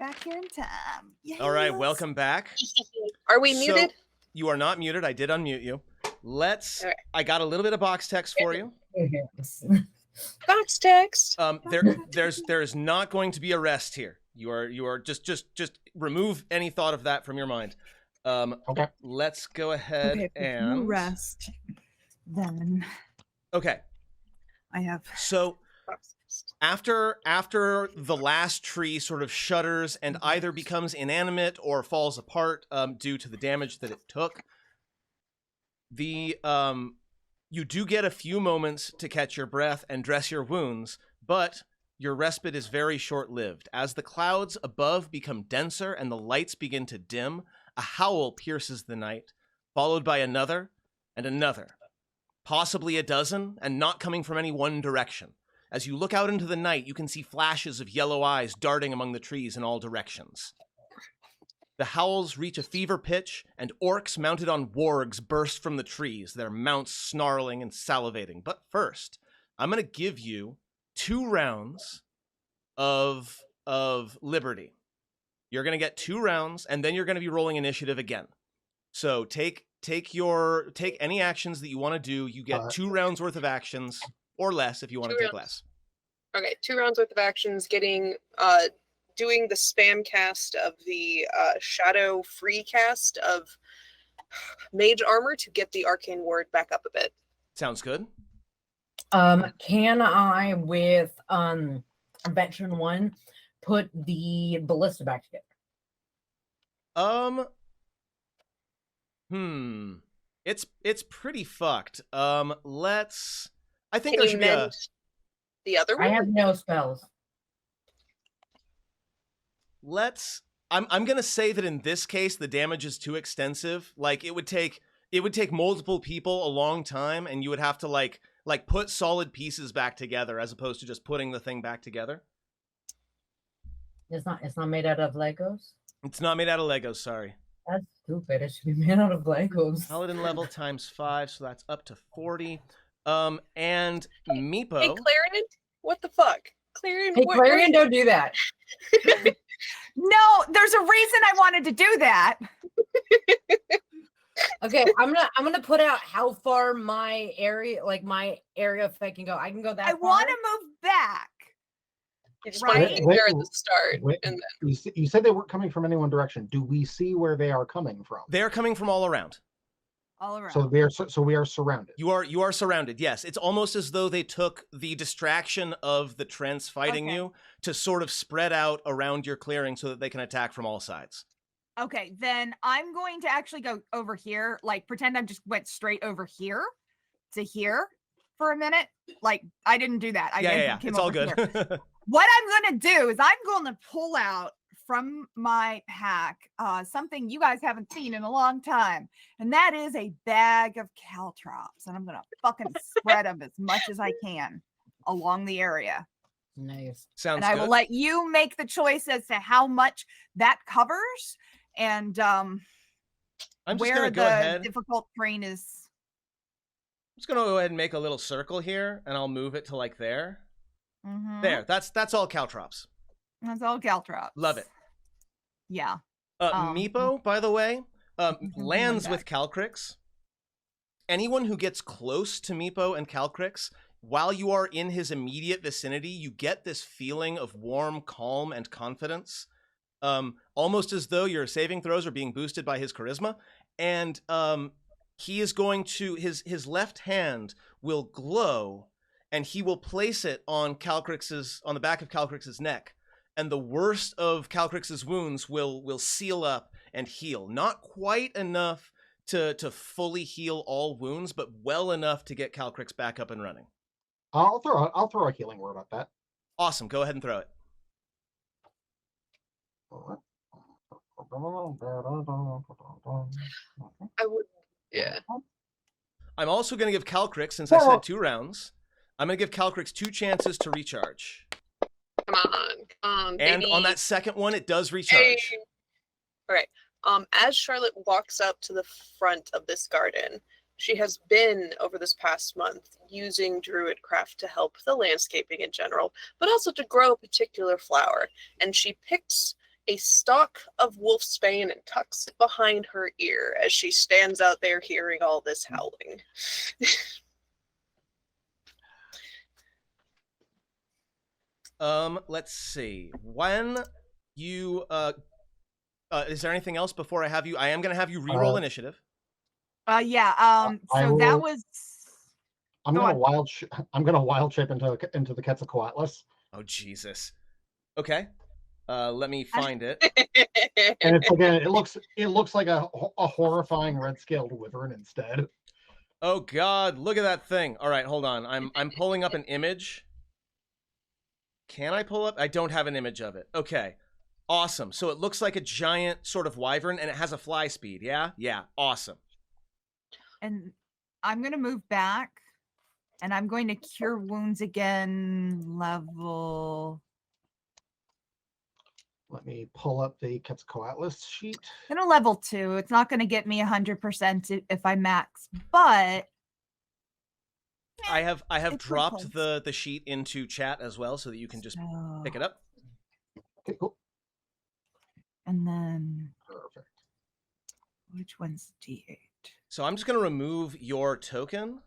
back here in time. Yes. All right, welcome back. Are we muted? You are not muted. I did unmute you. Let's. Okay. I got a little bit of box text for you. Box text. There's not going to be a rest here. You are just remove any thought of that from your mind. Okay. Let's go ahead and rest. Then. Okay. I have. So after the last tree sort of shudders and either becomes inanimate or falls apart due to the damage that it took, you do get a few moments to catch your breath and dress your wounds, but your respite is very short-lived. As the clouds above become denser and the lights begin to dim, a howl pierces the night, followed by another and another, possibly a dozen, and not coming from any one direction. As you look out into the night, you can see flashes of yellow eyes darting among the trees in all directions. The howls reach a fever pitch, and orcs mounted on wargs burst from the trees, their mounts snarling and salivating. But first, I'm going to give you 2 rounds of liberty. You're going to get 2 rounds, and then you're going to be rolling initiative again. So take any actions that you want to do. You get 2 rounds worth of actions, or less if you want to take less. Okay, 2 rounds worth of actions. Getting doing the spam cast of the shadow free cast of mage armor to get the arcane ward back up a bit. Sounds good. Can I, with veteran 1, put the ballista back together? It's pretty fucked. Let's. I think Can there you should be mend the other one? I have no spells. I'm gonna say that in this case the damage is too extensive. Like it would take multiple people a long time, and you would have to like put solid pieces back together as opposed to just putting the thing back together. It's not made out of Legos? It's not made out of Legos, sorry. That's stupid. It should be made out of Legos. Paladin level times 5, so that's up to 40. And Meepo. Hey, Clarion, what the fuck? Clarion, Hey, Clarion, don't do that. No, there's a reason I wanted to do that. Okay, I'm gonna put out how far my area effect can go. I can go that far. I want to move back. Right there at the start. And then... You said they weren't coming from any one direction. Do we see where they are coming from? They are coming from all around. All around. So we are surrounded. You are surrounded. Yes, it's almost as though they took the distraction of the Trents fighting you to sort of spread out around your clearing so that they can attack from all sides. Okay, then I'm going to actually go over here, like pretend I just went straight over here to here for a minute. Like I didn't do that. Yeah. It's all good. What I'm going to do is I'm going to pull out from my pack something you guys haven't seen in a long time, and that is a bag of caltrops, and I'm going to fucking spread them as much as I can along the area. Nice. Sounds and I will let you make the choice as to how much that covers and I'm just where gonna go ahead. Difficult terrain is. I'm just gonna go ahead and make a little circle here, and I'll move it to like there. Mm-hmm. There. That's all caltrops. That's all caltrops. Love it. Yeah. Meepo, by the way, lands with Calcrix. Anyone who gets close to Meepo and Calcrix, while you are in his immediate vicinity, you get this feeling of warm calm and confidence. Almost as though your saving throws are being boosted by his charisma. And he is going to, his left hand will glow, and he will place it on the back of Calcrix's neck. And the worst of Calcrix's wounds will seal up and heal. Not quite enough to fully heal all wounds, but well enough to get Calcrix back up and running. I'll throw a healing word at that. Awesome. Go ahead and throw it. I would, yeah. I'm also going to give Calcrix, since I said 2 rounds, I'm going to give Calcrix 2 chances to recharge. Come on, and baby. on that second one, it does recharge. Hey. All right. As Charlotte walks up to the front of this garden, she has been, over this past month, using Druidcraft to help the landscaping in general, but also to grow a particular flower. And she picks a stalk of wolfsbane and tucks it behind her ear as she stands out there hearing all this howling. Let's see. When you is there anything else before I have you? I am going to have you re-roll initiative. Yeah. I So that will- was. I'm Go gonna on. wild shape into the Quetzalcoatlus, Oh Jesus. Okay. Let me find it. and it's again it looks like a horrifying red-scaled wyvern instead. Oh God, look at that thing. All right, hold on. I'm pulling up an image. Can I pull up? I don't have an image of it. Okay. Awesome. So it looks like a giant sort of wyvern and it has a fly speed. Yeah? Yeah. Awesome. And I'm going to move back and I'm going to cure wounds again, level. Let me pull up the Quetzalcoatlus sheet. I'm going to level 2. It's not going to get me 100% if I max, but I have It's dropped close. the sheet into chat as well so that you can just so, pick it up. Okay, cool. And then Perfect. which one's D8? So I'm just going to remove your token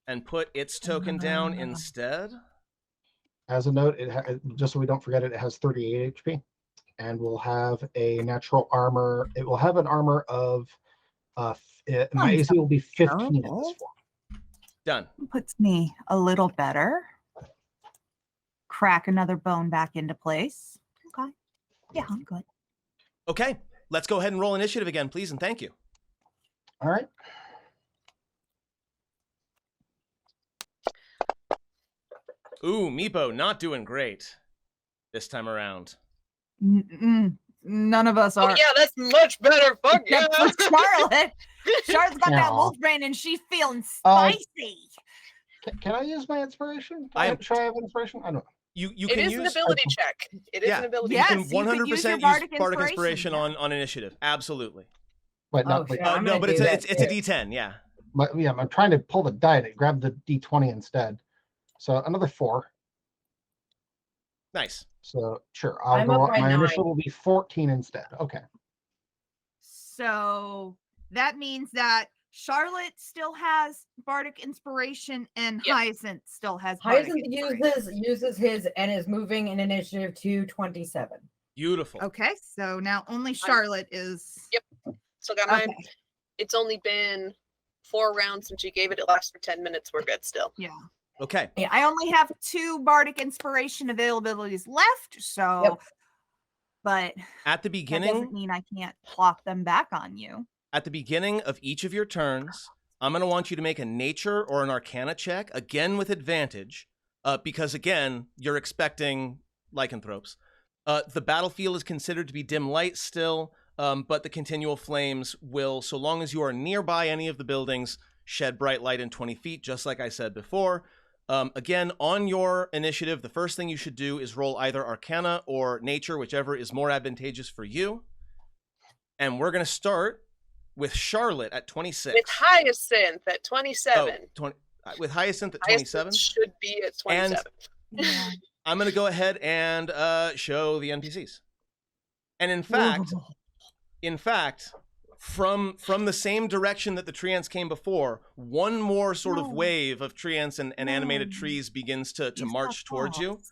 and put its token down instead. As a note, just so we don't forget it, it has 38 HP, and will have a natural armor. It will have an armor of my AC will be 15 in this terrible. form. Done. Puts me a little better. Crack another bone back into place. Okay. Yeah, I'm good. Okay. Let's go ahead and roll initiative again, please, and thank you. All right. Ooh, Meepo, not doing great this time around. None of us Oh are. yeah, that's much better. Fuck yeah. Except for Charlotte. Charlotte's got that Aw. wolf brain and she's feeling spicy. Can I use my inspiration? I'm- Should I have inspiration? I don't know. You It can is use an ability check. It is Yeah. an ability Yes, check. you you can could use 100% your use bardic bardic inspiration, inspiration on initiative. Absolutely. But Oh, not. shit. Wait, I'm No, gonna but do that it's a too. D10, yeah. I'm trying to pull the die to grab the D20 instead. So another 4. Nice. So sure, I'm up by my 9. initial will be 14 instead. Okay. So that means that Charlotte still has bardic inspiration and Yes. Hyacinth still has bardic Hyacinth inspiration. uses his and is moving in initiative to 27. Beautiful. Okay, so now only Charlotte is. Yep. So got mine. Okay. It's only been 4 rounds since you gave it. It lasts for 10 minutes. We're good still. Yeah. Okay. Yeah, I only have 2 bardic inspiration availabilities left, so Yep. At but the that doesn't beginning, mean I can't plop them back on you. at the beginning of each of your turns, I'm going to want you to make a nature or an arcana check, again with advantage, because again, you're expecting lycanthropes. The battlefield is considered to be dim light still, but the continual flames will, so long as you are nearby any of the buildings, shed bright light in 20 feet, just like I said before. Again, on your initiative, the first thing you should do is roll either arcana or nature, whichever is more advantageous for you. And we're going to start with Charlotte at 26. With Hyacinth at 27. 20, with Hyacinth at Hyacinth 27. should be at 27. Yeah. I'm going to go ahead and show the NPCs. And in fact, from the same direction that the treants came before, one more sort of No. wave of treants and animated No. trees begins to You've march got towards you. balls.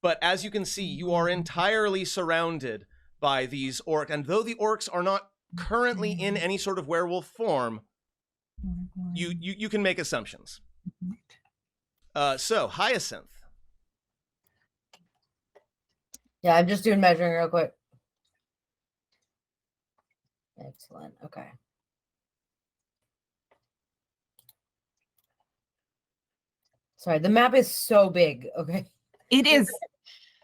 But as you can see, you are entirely surrounded by these orcs. And though the orcs are not currently in any sort of werewolf form, you can make assumptions. So, Hyacinth. Yeah, I'm just doing measuring real quick. Excellent. Okay. Sorry, the map is so big. Okay. It is.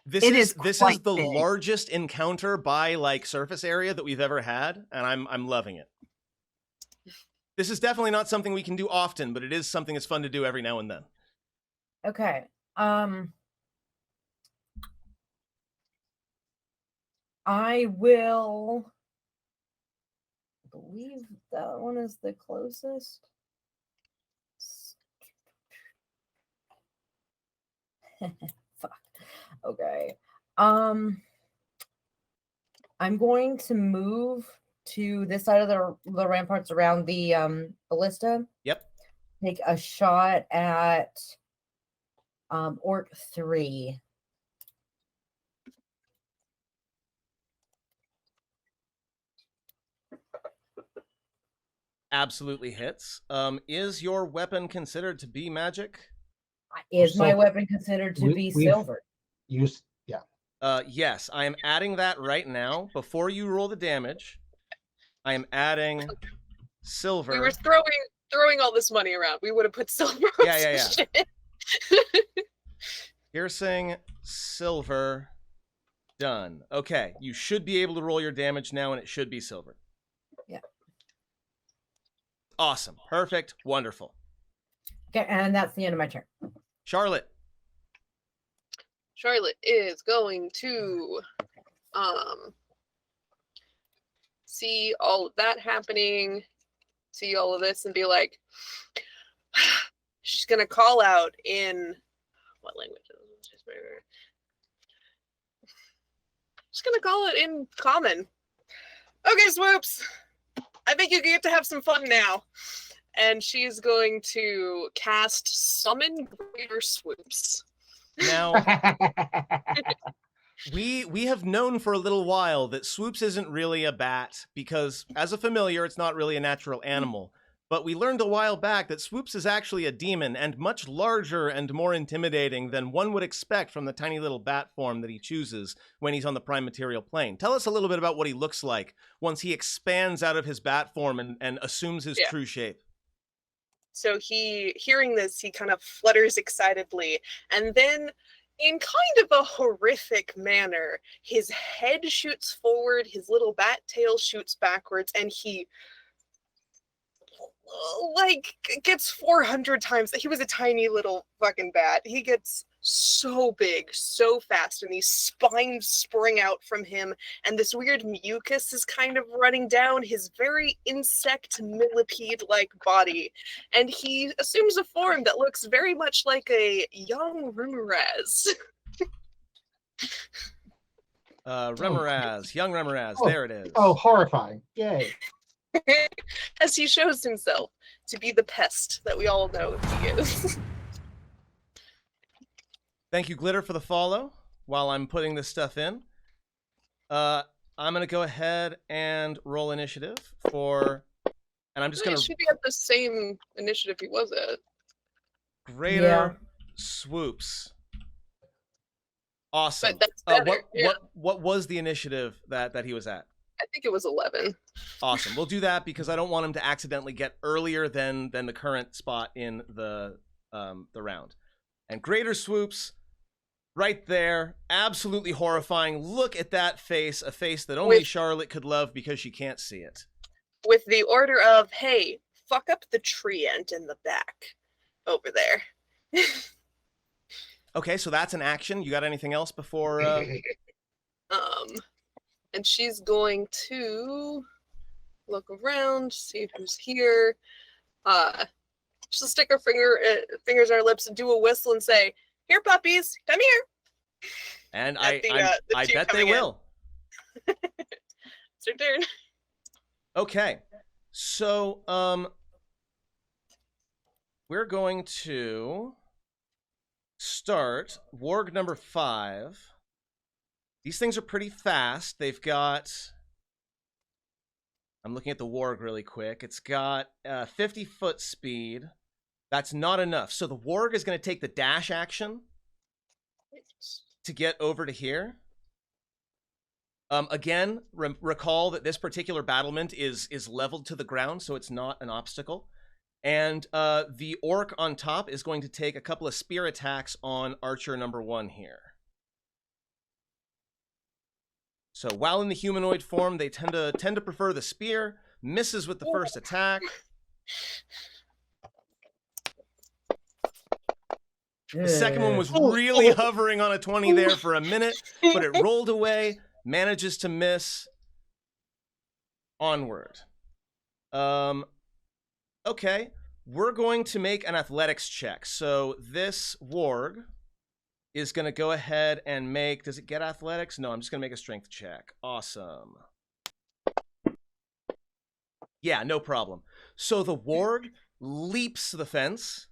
This It is is this is quite the big. largest encounter by like surface area that we've ever had, and I'm loving it. This is definitely not something we can do often, but it is something that's fun to do every now and then. Okay. I will believe that one is the closest. Fuck. Okay. I'm going to move to this side of the ramparts around the ballista. Yep. Take a shot at Orc 3. Absolutely hits. Is your weapon considered to be magic? Is my Silver. weapon considered to be We've silver? used, Yes, I am adding that right now. Before you roll the damage, I am adding silver. We were throwing all this money around. We would have put silver on Yeah. some shit. Piercing, silver, done. Okay, you should be able to roll your damage now, and it should be silver. Yeah. Awesome. Perfect. Wonderful. Okay, and that's the end of my turn. Charlotte. Charlotte is going to see all of that happening, see all of this, and be like, she's gonna call out in what language? She's gonna call it in common. Okay, Swoops, I think you get to have some fun now. And she's going to cast Summon Greater Swoops. Now, we have known for a little while that Swoops isn't really a bat because, as a familiar, it's not really a natural animal. But we learned a while back that Swoops is actually a demon and much larger and more intimidating than one would expect from the tiny little bat form that he chooses when he's on the prime material plane. Tell us a little bit about what he looks like once he expands out of his bat form and assumes his true shape. So hearing this, he kind of flutters excitedly, and then in kind of a horrific manner, his head shoots forward, his little bat tail shoots backwards, and he gets 400 times. He was a tiny little fucking bat. He gets so big, so fast, and these spines spring out from him, and this weird mucus is kind of running down his very insect millipede-like body, and he assumes a form that looks very much like a young Remoraz. Remoraz, young Remoraz, there it is. Oh, horrifying. Yay. As he shows himself to be the pest that we all know he is. Thank you, Glitter, for the follow while I'm putting this stuff in. I'm going to go ahead and roll initiative for... And I'm just going to... He should be at the same initiative he was at. Greater Swoops. Awesome. But that's better. What was the initiative that he was at? I think it was 11. Awesome. We'll do that because I don't want him to accidentally get earlier than the current spot in the round. And Greater Swoops, right there, absolutely horrifying. Look at that face, a face that only Charlotte could love because she can't see it. With the order of, hey, fuck up the tree ant in the back over there. Okay, so that's an action. You got anything else before? And she's going to look around, see who's here. She'll stick her fingers on her lips and do a whistle and say, "Here, puppies, come here." And I bet they will. It's your turn. Okay, so we're going to start warg number 5. These things are pretty fast. They've got... I'm looking at the warg really quick. It's got 50-foot speed. That's not enough. So the warg is going to take the dash action to get over to here. Again, recall that this particular battlement is leveled to the ground, so it's not an obstacle. And the orc on top is going to take a couple of spear attacks on archer number 1 here. So while in the humanoid form, they tend to prefer the spear. Misses with the first attack. The second one was really hovering on a 20 there for a minute, but it rolled away, manages to miss. Onward. Okay, we're going to make an athletics check. So this warg is going to go ahead and make... Does it get athletics? No, I'm just going to make a strength check. Awesome. Yeah, no problem. So the warg leaps the fence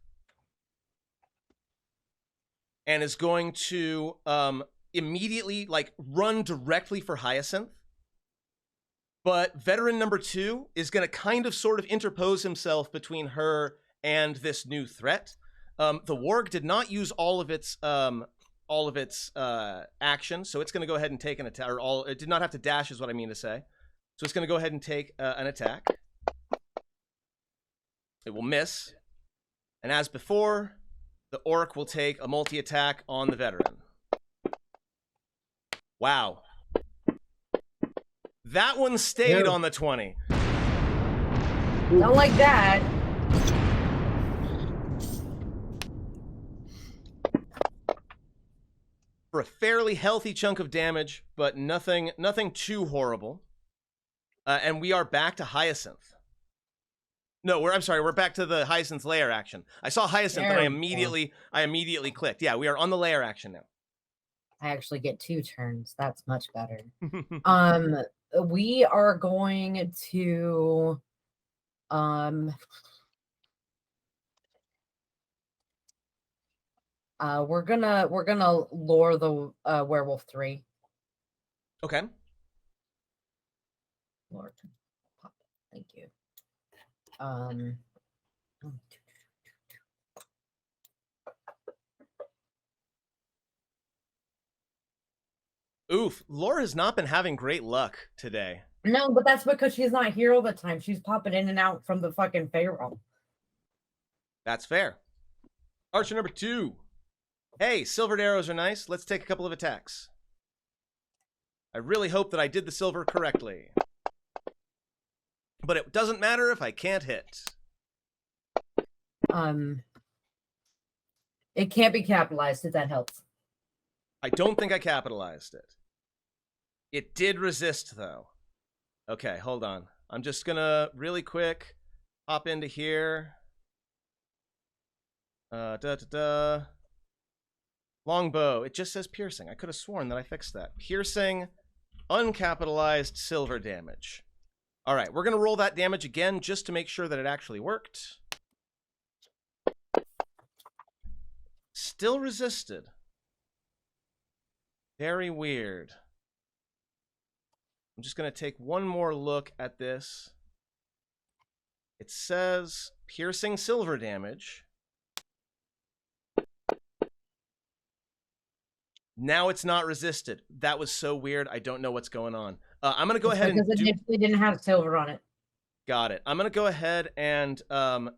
and is going to immediately like run directly for Hyacinth. But veteran number 2 is going to kind of sort of interpose himself between her and this new threat. The warg did not use all of its action, so it's going to go ahead and take an attack. Or it did not have to dash, is what I mean to say. So it's going to go ahead and take an attack. It will miss, and as before, the orc will take a multi-attack on the veteran. Wow. That one stayed on the 20. Not like that. For a fairly healthy chunk of damage, but nothing too horrible. And we are back to Hyacinth. No, we're back to the Hyacinth's lair action. I saw Hyacinth and I immediately clicked. Yeah, we are on the lair action now. I actually get 2 turns. That's much better. We are going to we're gonna lure the werewolf 3. Okay. Lord, thank you. Oof, Laura has not been having great luck today. No, but that's because she's not here all the time. She's popping in and out from the fucking payroll. That's fair. Archer number 2. Hey, silvered arrows are nice. Let's take a couple of attacks. I really hope that I did the silver correctly. But it doesn't matter if I can't hit. It can't be capitalized if that helps. I don't think I capitalized it. It did resist, though. Okay, hold on. I'm just gonna really quick hop into here. Longbow. It just says piercing. I could have sworn that I fixed that. Piercing, uncapitalized silver damage. All right, we're gonna roll that damage again just to make sure that it actually worked. Still resisted. Very weird. I'm just going to take one more look at this. It says piercing silver damage. Now it's not resisted. That was so weird. I don't know what's going on. I'm going to go ahead and because it didn't have silver on it. Got it. I'm going to go ahead and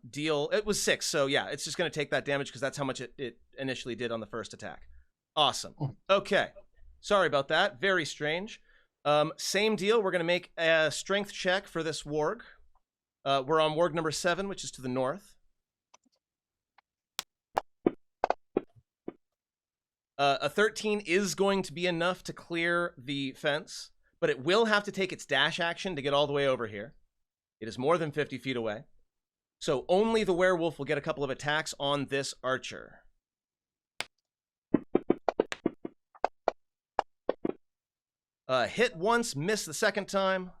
deal. It was 6, so yeah, it's just going to take that damage because that's how much it initially did on the first attack. Awesome. Okay. Sorry about that. Very strange. Same deal. We're going to make a strength check for this warg. We're on warg number 7, which is to the north. A 13 is going to be enough to clear the fence, but it will have to take its dash action to get all the way over here. It is more than 50 feet away. So only the werewolf will get a couple of attacks on this archer. Hit once, miss the second time.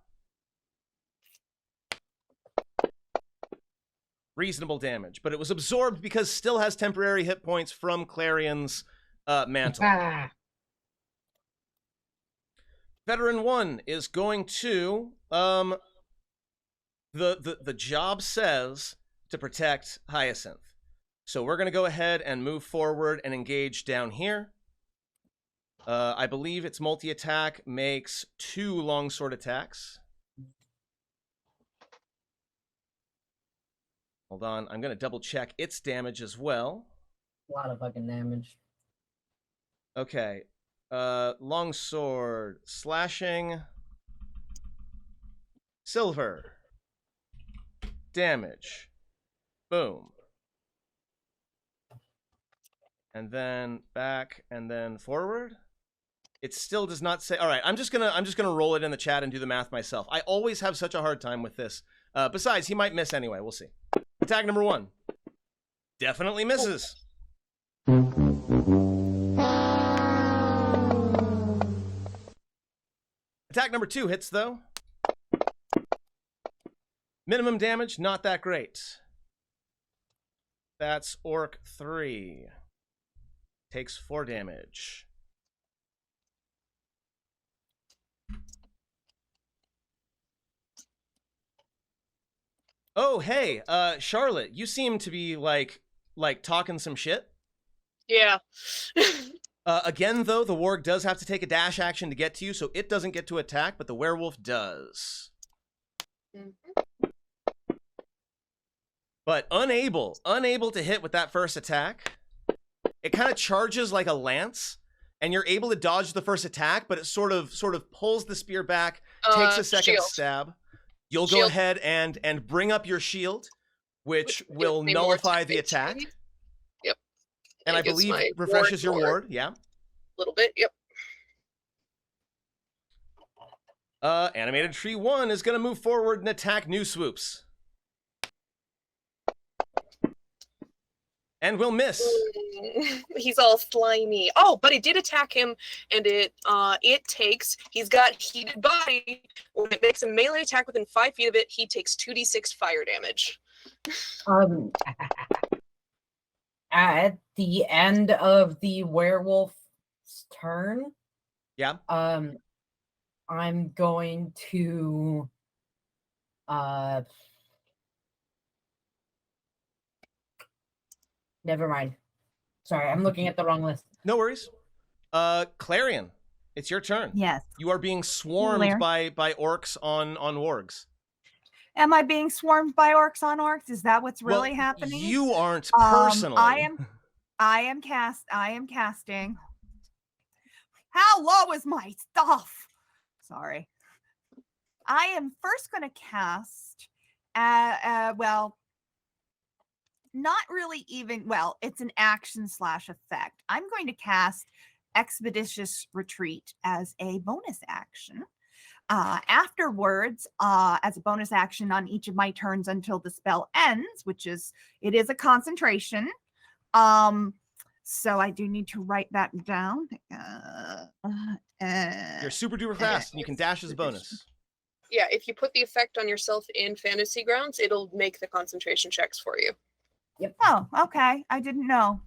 Reasonable damage, but it was absorbed because still has temporary hit points from Clarion's mantle. Veteran 1 is going to the job says to protect Hyacinth. So we're going to go ahead and move forward and engage down here. I believe its multi-attack makes 2 longsword attacks. Hold on, I'm going to double check its damage as well. A lot of fucking damage. Okay. Longsword, slashing, silver, damage, boom. And then back and then forward. It still does not say. All right, I'm just gonna roll it in the chat and do the math myself. I always have such a hard time with this. Besides, he might miss anyway. We'll see. Attack number 1 definitely misses. Attack number 2 hits, though. Minimum damage, not that great. That's Orc 3. Takes 4 damage. Oh, hey, Charlotte, you seem to be, like talking some shit. Yeah. Again, though, the warg does have to take a dash action to get to you, so it doesn't get to attack, but the werewolf does. But unable to hit with that first attack. It kind of charges like a lance, and you're able to dodge the first attack, but it sort of pulls the spear back, takes a second Shield. stab. You'll go Shield. ahead and bring up your shield, which Which will gives me more nullify the attack attack. speed. Yep. And I gives believe my refreshes your more. ward, yeah. A little bit, yep. Animated Tree 1 is going to move forward and attack New Swoops. And will miss. He's all slimy. Oh, but it did attack him, and he's got heated body. When it makes a melee attack within 5 feet of it, he takes 2d6 fire damage. At the end of the werewolf's turn, Yeah. I'm going to never mind. Sorry, I'm looking at the wrong list. No worries. Clarion, it's your turn. Yes. You are being swarmed by orcs on wargs. Am I being swarmed by orcs on orcs? Is that what's really happening? You aren't personally. I am casting. How low is my stuff? Sorry. I am first going to cast, well, not really even, well, it's an action / effect. I'm going to cast Expeditious Retreat as a bonus action. Afterwards, as a bonus action on each of my turns until the spell ends, it is a concentration. So I do need to write that down. You're super duper fast, and you can dash as a bonus. Yeah, if you put the effect on yourself in Fantasy Grounds, it'll make the concentration checks for you. Yep. Oh, okay. I didn't know.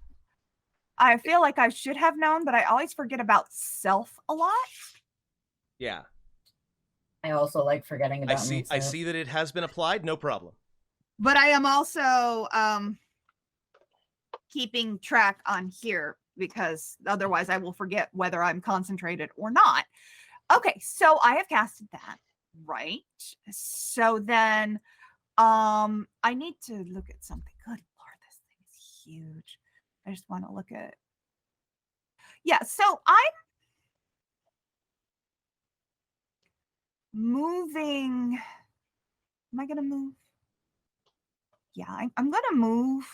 I feel like I should have known, but I always forget about self a lot. Yeah. I also like forgetting about I see that it has been applied. No problem. But I am also keeping track on here because otherwise I will forget whether I'm concentrated or not. Okay, so I have casted that, right? So then I need to look at something. Good Lord, this thing is huge. I just want to look at. Yeah, so I'm moving. Am I going to move? Yeah, I'm going to move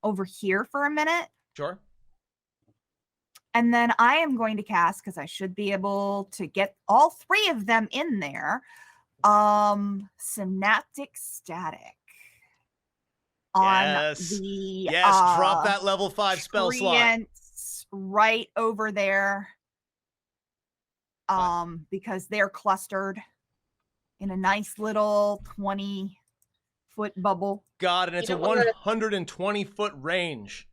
over here for a minute. Sure. And then I am going to cast, because I should be able to get all 3 of them in there, Synaptic Static. Yes. On the drop that level 5 spell slot right over there. Because they're clustered in a nice little 20-foot bubble. God, and it's a 120-foot range.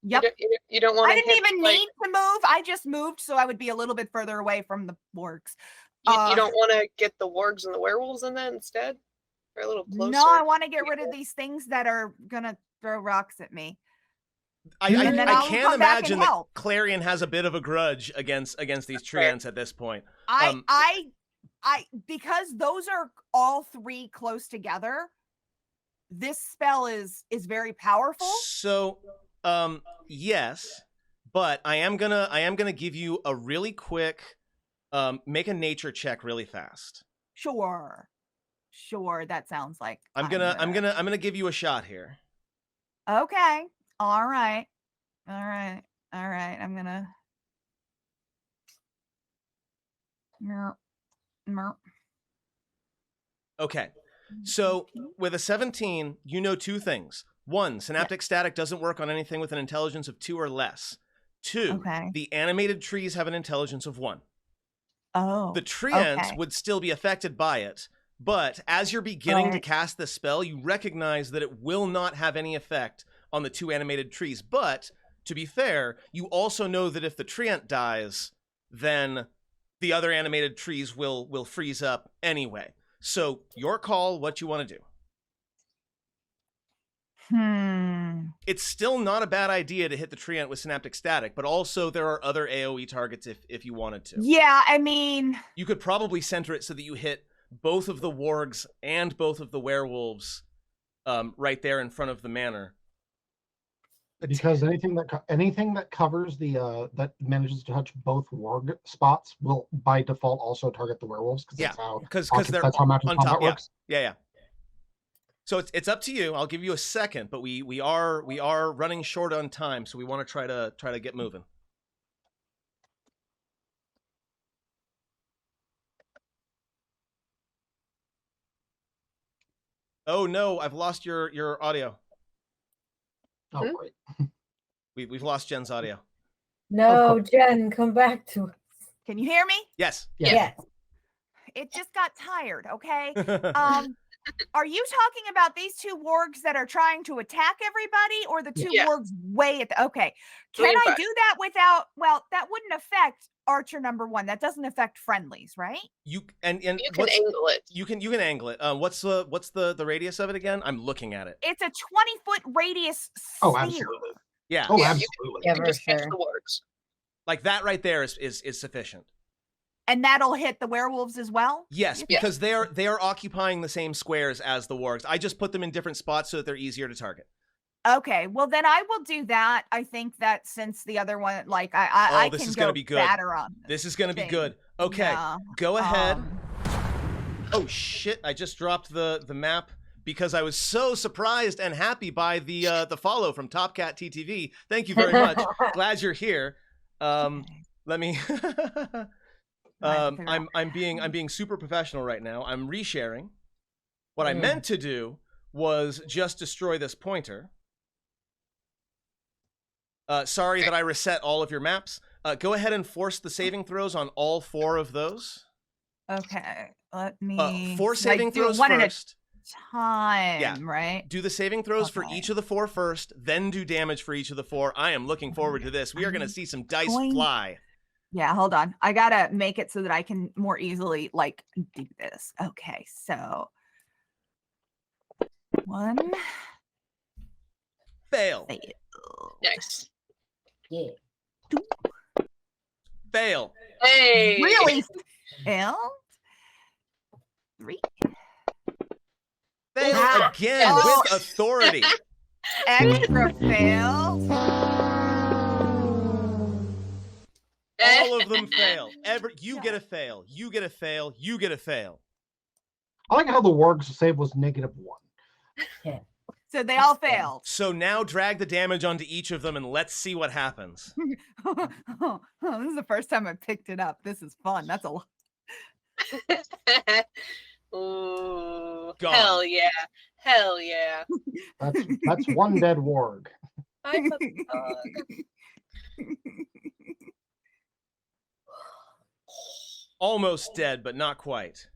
Yep. You don't want to. I didn't even need to move. I just moved so I would be a little bit further away from the wargs. You don't want to get the wargs and the werewolves in that instead? Or a little closer? No, I want to get rid of these things that are going to throw rocks at me. I can't imagine that help. Clarion has a bit of a grudge against these treants at this point. I because those are all 3 close together, this spell is very powerful. So, yes, but I am gonna give you a really quick, make a nature check really fast. Sure, that sounds like I'm gonna give you a shot here. Okay. All right. I'm gonna. Okay. So with a 17, you know 2 things. 1, Synaptic Static doesn't work on anything with an intelligence of 2 or less. 2, the animated trees have an intelligence of 1. Oh. The treant okay. would still be affected by it, but as you're beginning to Right. cast this spell, you recognize that it will not have any effect on the 2 animated trees. But to be fair, you also know that if the treant dies, then the other animated trees will freeze up anyway. So your call, what you want to do. It's still not a bad idea to hit the treant with Synaptic Static, but also there are other AoE targets if you wanted to. Yeah, I mean, You could probably center it so that you hit both of the wargs and both of the werewolves right there in front of the manor. Because anything that covers the that manages to touch both warg spots will by default also target the werewolves, because that's how they're Magic on Combat top. works. Yeah. So it's up to you. I'll give you a second, but we are running short on time, so we want to try to get moving. Oh no, I've lost your audio. Oh, right. We've lost Jen's audio. No, Jen, come back to us. can you hear me? Yes. Yes. It just got tired, okay? Are you talking about these two wargs that are trying to attack everybody, or the two Yeah. wargs way at the okay? Can Three and I five. do that without that wouldn't affect Archer number 1. That doesn't affect friendlies, right? You You can what's- angle it. You can angle it. What's the radius of it again? I'm looking at it. It's a 20-foot radius Oh, sphere. absolutely. Yeah. Oh, Yeah, absolutely. You Yeah, can for just catch sure. the wargs. Like that right there is sufficient. And that'll hit the werewolves as well? Yes, Yeah. because they are occupying the same squares as the wargs. I just put them in different spots so that they're easier to target. Okay, well then I will do that. I think that since the other one, like I this can is go gonna be good. fatter on This is gonna be thing. good. Okay, Yeah, go ahead. um, Oh shit! I just dropped the map because I was so surprised and happy by the follow from Topcat TTV. Thank you very much. Glad you're here. okay. Let me. I have to figure out- I'm being super professional right now. I'm resharing. What I Mm. meant to do was just destroy this pointer. Sorry that I reset all of your maps. Go ahead and force the saving throws on all 4 of those. Okay, let me 4 so I saving do throws one at first. a time, right? Do the saving throws for Okay. each of the 4 first, then do damage for each of the 4. I am looking forward to this. We are going to see some dice Going- fly. Yeah, hold on. I gotta make it so that I can more easily like do this. Okay, so 1 Fail. fail. Nice. Yeah. Fail. Hey. Really failed. 3 Fail Ah. again Oh. with authority. extra failed. All of them fail. You get a fail. You get a fail. You get a fail. I like how the warg's save was -1. So they all That's fair. failed. So now drag the damage onto each of them and let's see what happens. This is the first time I picked it up. This is fun. That's a lot. Ooh, Gone. hell yeah. Hell yeah. That's 1 dead warg. I'm a Almost dead, but not quite.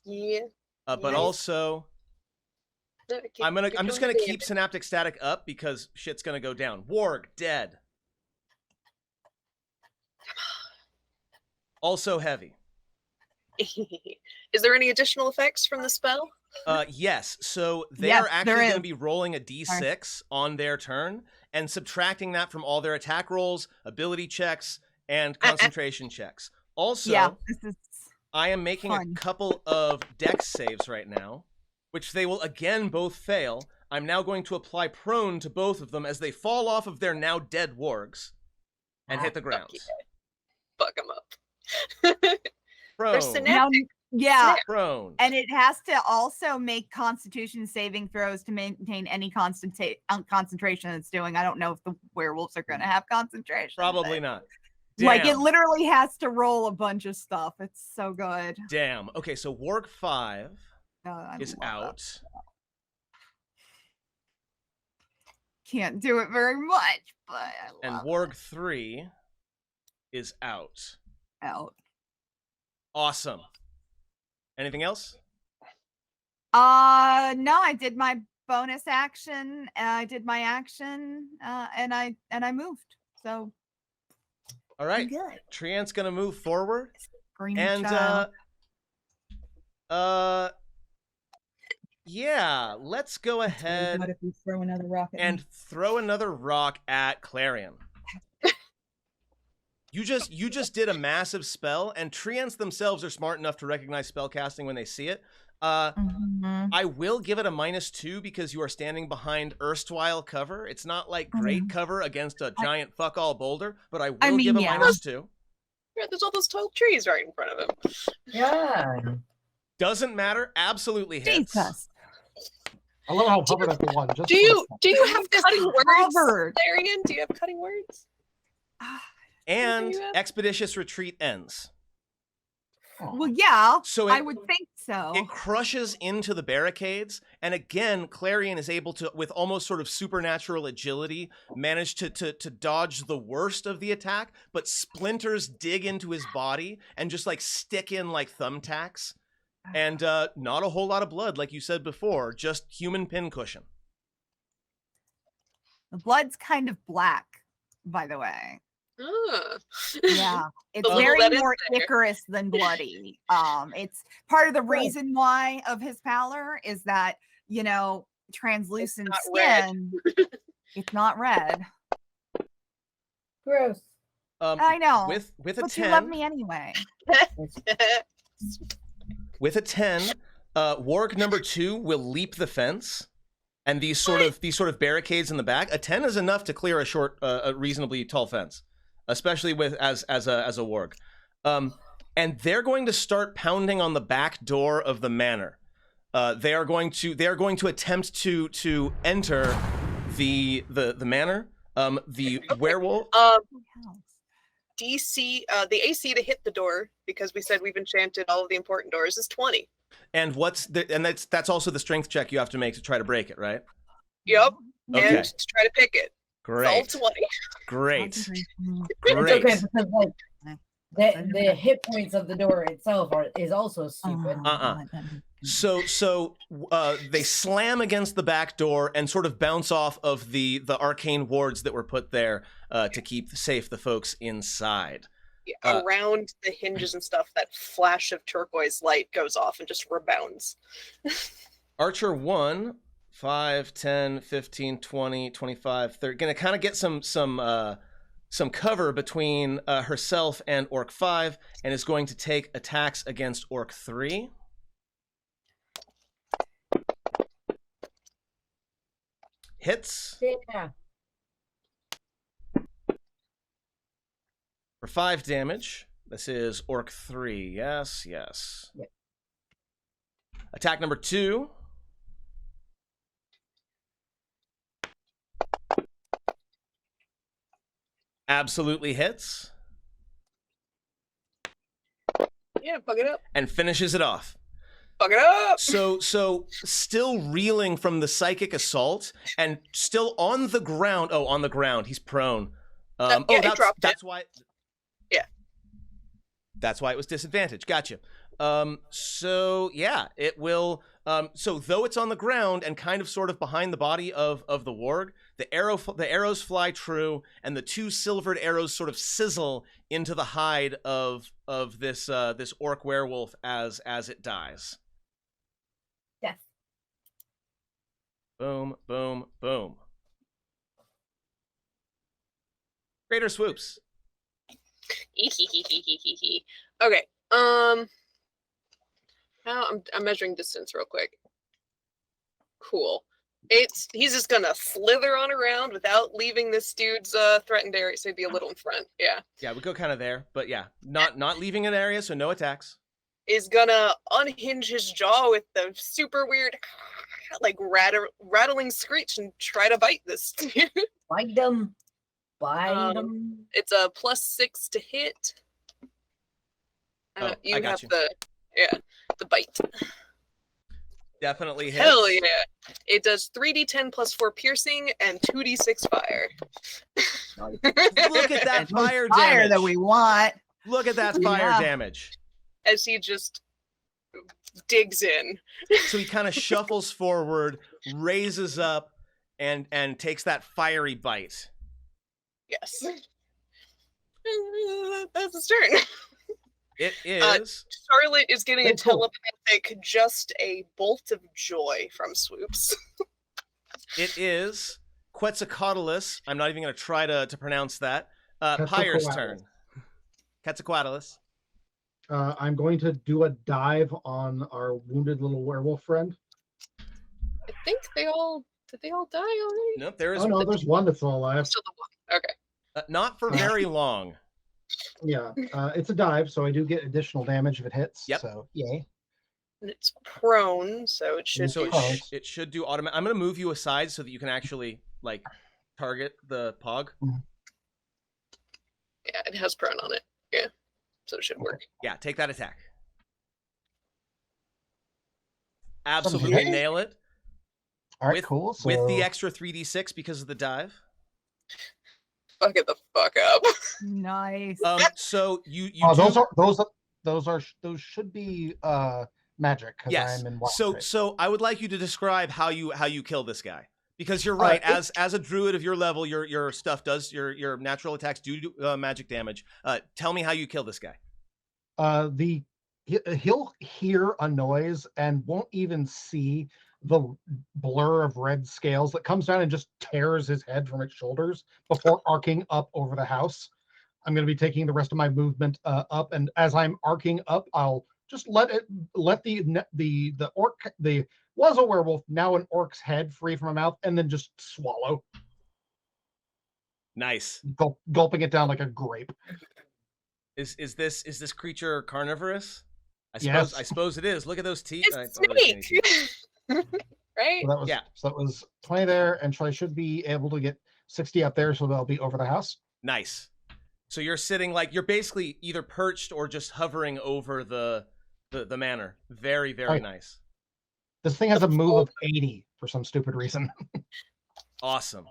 yeah. But Yes. also, I'm just gonna keep Synaptic Static up because shit's gonna go down. Warg dead. Also heavy. Is there any additional effects from the spell? Yes. So they Yes, are actually there going to is. be rolling a d6 on their turn and subtracting that from all their attack rolls, ability checks, and concentration checks. Also, Yeah, this is I am making fun. a couple of dex saves right now, which they will again both fail. I'm now going to apply prone to both of them as they fall off of their now dead wargs and hit the ground. Fuck them up. Prone. There's synaptic. now, yeah, Prone. and it has to also make Constitution saving throws to maintain any concentration it's doing. I don't know if the werewolves are going to have concentration. Probably but, not. Like it Damn. literally has to roll a bunch of stuff. It's so good. Damn. Okay, so Warg 5 I is love out. that. Can't do it very much, but I And love Warg 3 is out. it. Out. Awesome. Anything else? No, I did my bonus action. I did my action, and I moved. So All I'm right. good. Trian's gonna move forward, Green and child. yeah, let's go What ahead if you throw another rock at and me? throw another rock at Clarion. You just did a massive spell, and Treants themselves are smart enough to recognize spell casting when they see it. Mhm. I will give it a -2 because you are standing behind erstwhile cover. It's not like great cover against a giant fuck all boulder, but I will give a yeah. -2. Yeah, there's all those tall trees right in front of him. Yeah. Doesn't matter. Absolutely hits. Jesus. I love how Hubbard at the one. Just Do you have Just cutting words, covered. Larian? Do you have cutting words? And Yeah. expeditious retreat ends. Well, yeah, So I would think so. it crushes into the barricades, and again, Clarion is able to, with almost sort of supernatural agility, manage to dodge the worst of the attack, but splinters dig into his body and just like stick in like thumbtacks. And not a whole lot of blood, like you said before, just human pincushion. The blood's kind of black, by the way. Ah. Yeah, it's little very that is more there. Icarus than bloody. It's part of the reason why of his pallor is that, you know, translucent not red. skin. It's not red. Gross. I know. With a But you love 10, me anyway. with a 10, warg number 2 will leap the fence, and these sort of barricades in the back. A 10 is enough to clear a reasonably tall fence, especially with as a warg. And they're going to start pounding on the back door of the manor. They are going to attempt to enter the manor. The werewolf. DC, the AC to hit the door, because we said we've enchanted all of the important doors, is 20. And that's also the strength check you have to make to try to break it, right? Yep. Okay. And to try to pick it. Great. It's all 20. Great. It's Great. okay because like the hit points of the door itself is also stupid. So they slam against the back door and sort of bounce off of the arcane wards that were put there to keep safe the folks inside. Yeah, around the hinges and stuff, that flash of turquoise light goes off and just rebounds. Archer 1, 5, 10, 15, 20, 25, 30. Gonna kind of get some cover between herself and Orc 5, and is going to take attacks against Orc 3. Hits. Yeah. For 5 damage. This is Orc 3. Yes. Yep. Attack number 2. Absolutely hits. Yeah, fuck it up. And finishes it off. Fuck it up! So still reeling from the psychic assault and still on the ground. Oh, on the ground. He's prone. Yeah, he dropped that's it. why. Yeah. That's why it was disadvantaged. Gotcha. So yeah, it will. So though it's on the ground and kind of sort of behind the body of the warg, the arrows fly true, and the 2 silvered arrows sort of sizzle into the hide of this orc werewolf as it dies. Yes. Boom, boom, boom. Greater swoops. Okay. Now I'm measuring distance real quick. Cool. He's just gonna slither on around without leaving this dude's threatened area, so he'd be a little in front. Yeah. Yeah, we go kind of there, but yeah, not leaving an area, so no attacks. Is gonna unhinge his jaw with the super weird, like rattling screech and try to bite this dude. Bite them. Bite them. It's a +6 to hit. Oh, You I got have you. the bite. Definitely hits. Hell yeah! It does 3d10 + 4 piercing and 2d6 fire. Look at that fire Fire damage. that we want. Look at that fire damage. as he just digs in. So he kind of shuffles forward, raises up, and takes that fiery bite. Yes. That's his turn. It is. Charlotte is getting a Oh, cool. telepathic, just a bolt of joy from Swoops. It is Quetzalcoatlus. I'm not even going to try to pronounce that. Pyre's turn. Quetzalcoatlus. I'm going to do a dive on our wounded little werewolf friend. I think did they all die already? Nope, there is Oh no, there's one that's still alive. Still the one. Okay. not for very long. Yeah, it's a dive, so I do get additional damage if it hits. Yep. So yay. And it's prone, so it should So do. it should do automatic. I'm going to move you aside so that you can actually like target the pog. Yeah, it has prone on it. Yeah. So it should work. Yeah, take that attack. Absolutely nail it. All right, with, cool. So With the extra 3d6 because of the dive. Fuck it the fuck up. Nice. So you those should be magic because yes. I'm in wild shape. So I would like you to describe how you kill this guy. Because you're right, as a druid of your level, your stuff does your natural attacks do magic damage. Tell me how you kill this guy. He'll hear a noise and won't even see the blur of red scales that comes down and just tears his head from its shoulders before arcing up over the house. I'm going to be taking the rest of my movement up, and as I'm arcing up, I'll just let the orc, was a werewolf, now an orc's head free from my mouth, and then just swallow. Nice. Gulping it down like a grape. Is this creature carnivorous? Yes. I suppose it is. Look at those teeth. It's snake. Right? So that was 20 there, and I should be able to get 60 up there, so they'll be over the house. Nice. So you're sitting you're basically either perched or just hovering over the manor. Very, very nice. This thing has a move of 80 for some stupid reason. Awesome.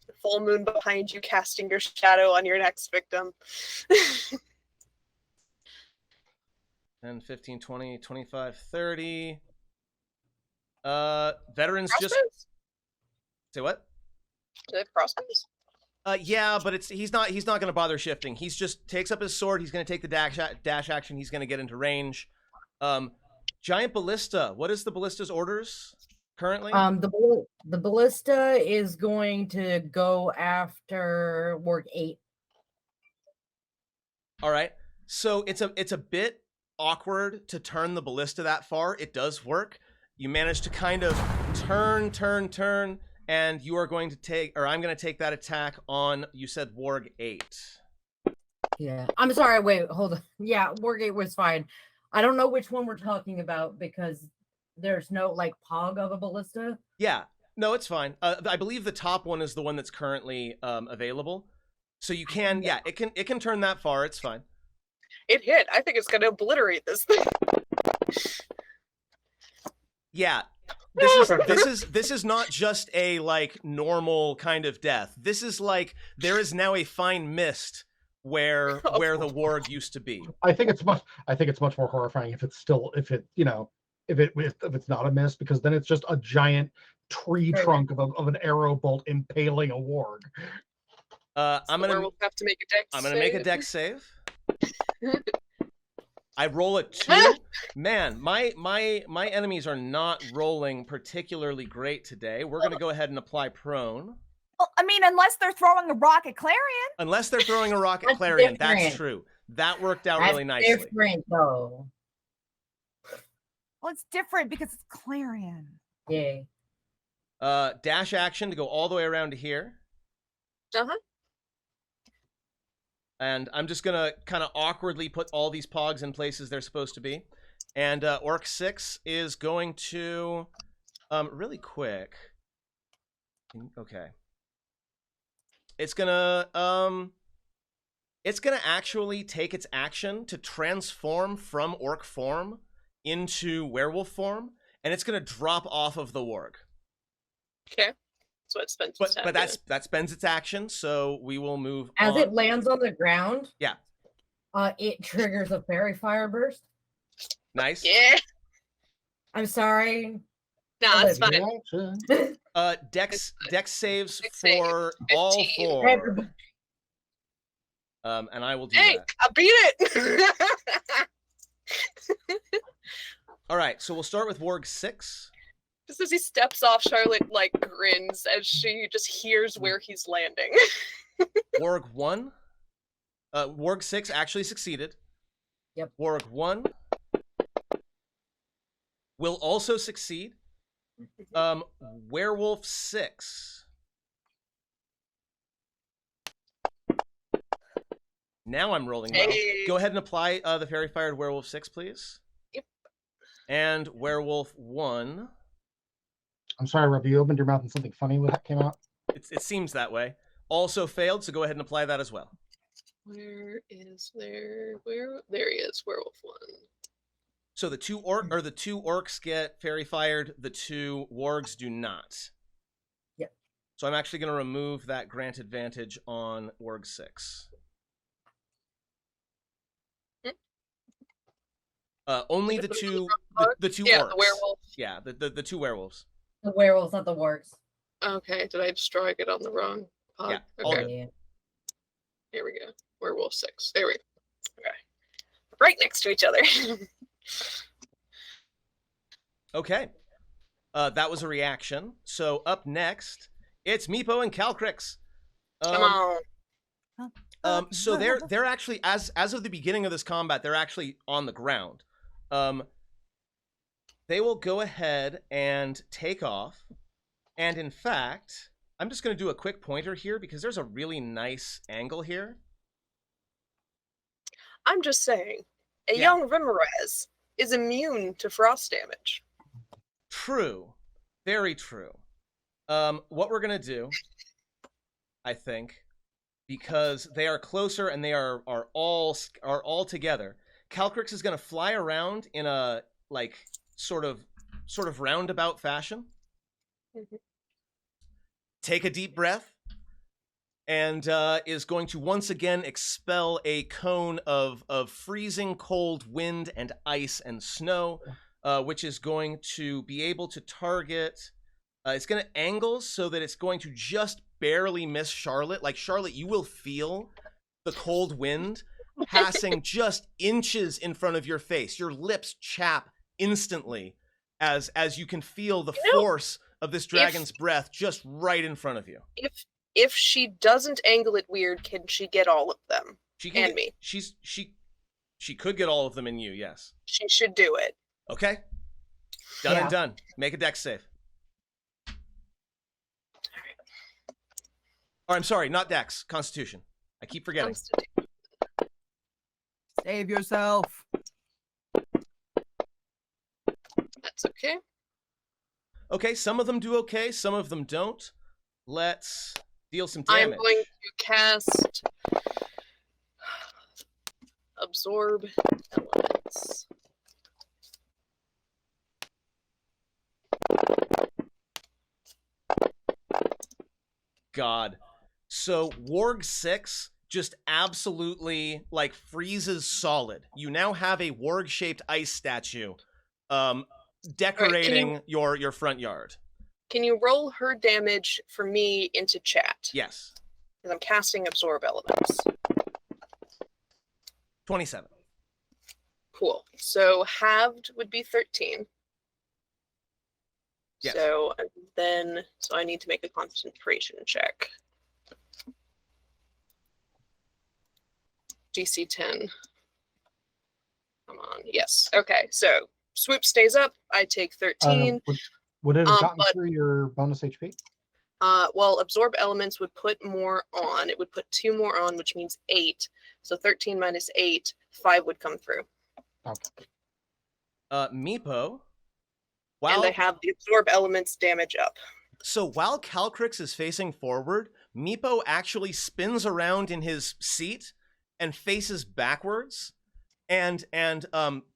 The full moon behind you, casting your shadow on your next victim. 10, 15, 20, 25, 30. Veterans Crossbows? just say what? Do they have crossbows? Yeah, but he's not going to bother shifting. He's just takes up his sword. He's going to take the dash action. He's going to get into range. Giant ballista. What is the ballista's orders currently? The ballista is going to go after Ward 8. All right. So it's a bit awkward to turn the ballista that far. It does work. You manage to kind of turn, and you are going to take, or I'm going to take that attack on, you said Warg 8. Yeah. I'm sorry, wait, hold on. Yeah, Warg 8 was fine. I don't know which one we're talking about because there's no pog of a ballista. Yeah. No, it's fine. I believe the top one is the one that's currently available. So you can, it can turn that far. It's fine. It hit. I think it's going to obliterate this thing. Yeah. This is not just a normal kind of death. This is there is now a fine mist where the warg used to be. I think it's much more horrifying if it's not a mist, because then it's just a giant tree trunk of an arrow bolt impaling a warg. I'm gonna have to make a dex. I'm gonna make a dex save. I roll a 2. Man, my enemies are not rolling particularly great today. We're gonna go ahead and apply prone. Well, I mean, unless they're throwing a rocket Clarion. Unless they're throwing a rocket That's Clarion, different. that's true. That worked out really nicely. Different though. Well, it's different because it's Clarion. Yay. Dash action to go all the way around to here. Uh-huh. And I'm just gonna kind of awkwardly put all these pogs in places they're supposed to be. And Orc 6 is going to really quick. Okay. It's gonna actually take its action to transform from orc form into werewolf form, and it's gonna drop off of the warg. Okay. So it spends. But that spends its action, so we will move As on. it lands on the ground. Yeah. It triggers a fairy fire burst. Nice. Yeah. I'm sorry. Nah, it's fine. Reaction. Dex saves Dex save, for all 15. four. Everybody- And I will do Hey, that. I beat it. All right, so we'll start with Warg 6. Just as he steps off, Charlotte like grins as she just hears where he's landing. Warg 1. Warg 6 actually succeeded. Yep. Warg 1 will also succeed. Werewolf 6. Now I'm rolling well. Hey. Go ahead and apply the Fairy Fired Werewolf 6, please. Yep. And Werewolf 1. I'm sorry, Rob, you opened your mouth and something funny came out? It seems that way. Also failed, so go ahead and apply that as well. Where is there? Where? There he is. Werewolf 1. So the two orcs get Fairy Fired, the 2 wargs do not. Yep. So I'm actually going to remove that grant advantage on Warg 6. Only the two Yeah, orcs. the werewolf. Yeah, the 2 werewolves. The werewolves, not the wargs. Okay, did I just drag it on the wrong pod? Yeah, all Okay, good. Yeah. here we go. Werewolf 6. There we go. Okay. Right next to each other. Okay. That was a reaction. So up next, it's Meepo and Calcrix. Come on. So they're actually as of the beginning of this combat, they're actually on the ground. They will go ahead and take off. And in fact, I'm just going to do a quick pointer here because there's a really nice angle here. I'm just saying, a Yeah. young Remoraz is immune to frost damage. True. Very true. What we're going to do, I think, because they are closer and they are all together, Calcrix is going to fly around in a like sort of roundabout fashion. Mhm. Take a deep breath, and is going to once again expel a cone of freezing cold wind and ice and snow, which is going to be able to target. It's going to angle so that it's going to just barely miss Charlotte. Like, Charlotte, you will feel the cold wind passing just inches in front of your face. Your lips chap instantly as you can feel the force of this dragon's breath just right in front of you. If she doesn't angle it weird, can she get all of them? She can And me. She could get all of them in you, yes. She should do it. Okay. Done Yeah. and done. Make a dex save. Or I'm sorry, not dex, constitution. I keep forgetting. Save yourself. That's okay. Okay, some of them do okay, some of them don't. Let's deal some I'm damage. going to cast Absorb Elements. God. So Warg 6 just absolutely like freezes solid. You now have a Warg-shaped ice statue decorating your front yard. Can you roll her damage for me into chat? Yes. Because I'm casting Absorb Elements. 27. Cool. So halved would be 13. Yes. So I need to make a concentration check. DC 10. Come on. Yes. Okay. So swoop stays up. I take 13. Would it have gotten but- through your bonus HP? Well, absorb elements would put more on. It would put 2 more on, which means 8. So 13 minus 8, 5 would come through. Okay. Meepo. And I have the absorb elements damage up. So while Calcrix is facing forward, Meepo actually spins around in his seat and faces backwards and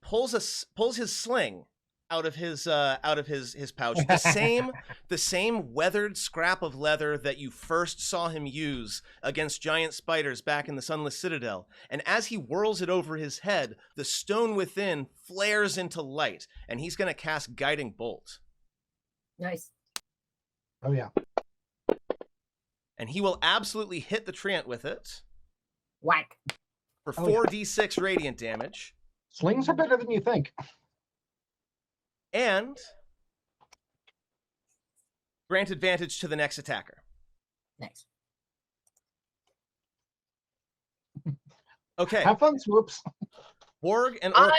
pulls his sling out of his pouch. The same weathered scrap of leather that you first saw him use against giant spiders back in the Sunless Citadel. And as he whirls it over his head, the stone within flares into light, and he's going to cast Guiding Bolt. Nice. Oh yeah. And he will absolutely hit the treant with it Whack. for Oh, yeah. 4d6 radiant damage. Slings are better than you think. And grant advantage to the next attacker. Nice. Okay. Have fun, Swoops. Warg and Orc.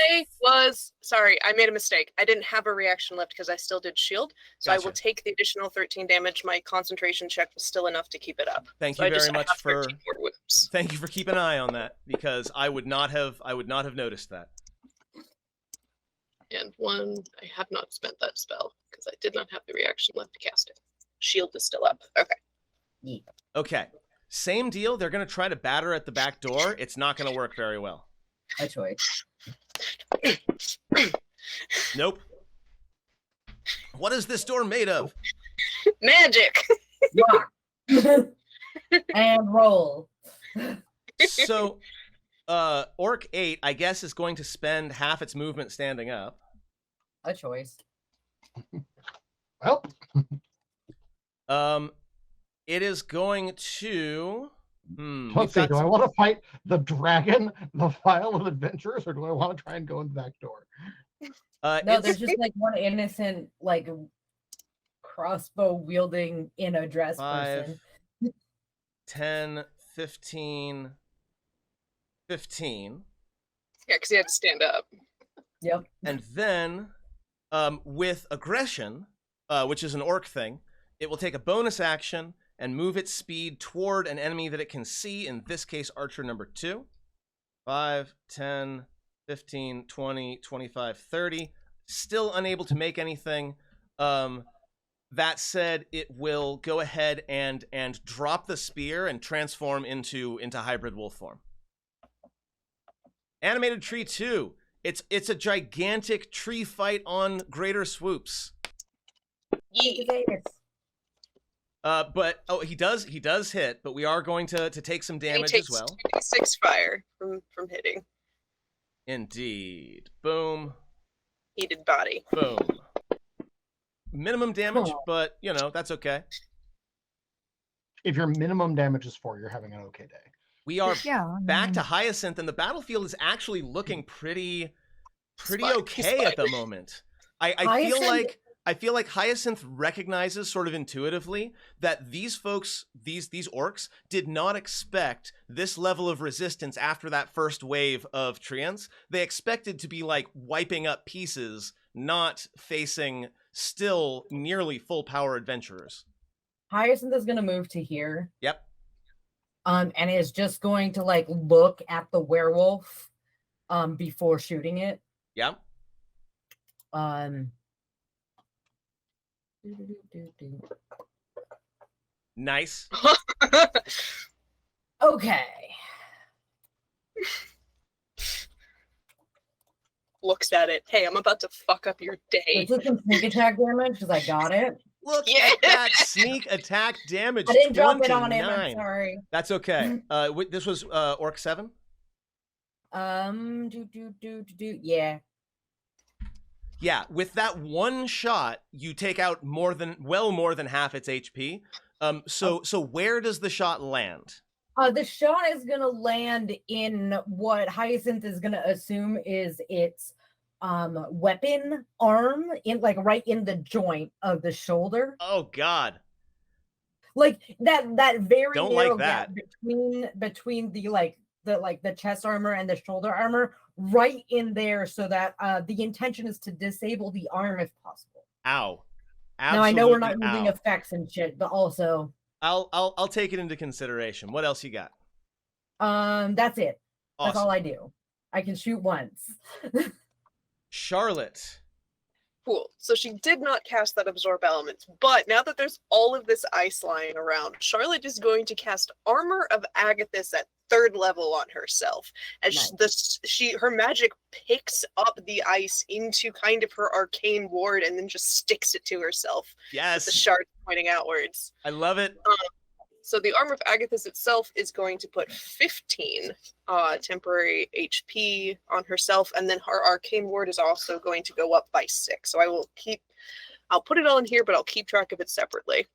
Sorry, I made a mistake. I didn't have a reaction left because I still did shield. So I will Gotcha. take the additional 13 damage. My concentration check was still enough to keep it up. Thank So you I just very much have for 13 more wounds. thank you for keeping an eye on that, because I would not have noticed that. And I have not spent that spell because I did not have the reaction left to cast it. Shield is still up. Okay. Okay. Same deal. They're going to try to batter at the back door. It's not going to work very well. A choice. Nope. What is this door made of? Magic! Rock. And roll. So, Orc 8, I guess, is going to spend half its movement standing up. A choice. Well, It is going to... let's we've see. got Do I some- want to fight the dragon, the file of adventures, or do I want to try and go in the back door? No, it's- there's just like one innocent, like crossbow wielding in a dress 5, person. 10, 15, 15. Yeah, because he had to stand up. Yep. And then, with aggression, which is an orc thing, it will take a bonus action and move its speed toward an enemy that it can see, in this case, archer number 2. 5, 10, 15, 20, 25, 30. Still unable to make anything. That said, it will go ahead and drop the spear and transform into hybrid wolf form. Animated Tree 2. It's a gigantic tree fight on greater swoops. But he does hit, but we are going to take some And he damage takes as well. 6 fire from hitting. Indeed. Boom. Heated body. Boom. Minimum damage, Cool. but that's okay. If your minimum damage is 4, you're having an okay day. We are Yeah. back to Hyacinth, and the battlefield is actually looking pretty Fine. okay at the moment. I Hyacinth- feel like Hyacinth recognizes sort of intuitively that these folks, these orcs, did not expect this level of resistance after that first wave of treants. They expected to be like wiping up pieces, not facing still nearly full power adventurers. Hyacinth is gonna move to here. Yep. And is just going to like look at the werewolf before shooting it. Yep. Nice. Okay. Looks at it. Hey, I'm about to fuck up your day. This is some sneak attack damage because I got it. Look Yeah. at that sneak attack damage. I didn't drop it on him. 29. I'm sorry. That's okay. This was Orc 7? Yeah. Yeah, with that one shot, you take out well more than half its HP. So where does the shot land? The shot is gonna land in what Hyacinth is gonna assume is its weapon arm, in like right in the joint of the shoulder. Oh God. Like that very Don't narrow like gap that. between the chest armor and the shoulder armor, right in there, so that the intention is to disable the arm if possible. Ow. Now I know we're not Absolutely using ow. effects and shit, but also I'll take it into consideration. What else you got? that's it. That's Awesome. all I do. I can shoot once. Charlotte. Cool. So she did not cast that absorb element, but now that there's all of this ice lying around, Charlotte is going to cast Armor of Agathis at 3rd level on herself. As her magic picks up the ice into kind of her arcane ward and then just sticks it to herself. Yes. With the shard pointing outwards. I love it. So the Armor of Agathis itself is going to put 15 temporary HP on herself, and then her Arcane Ward is also going to go up by 6. So I'll put it all in here, but I'll keep track of it separately.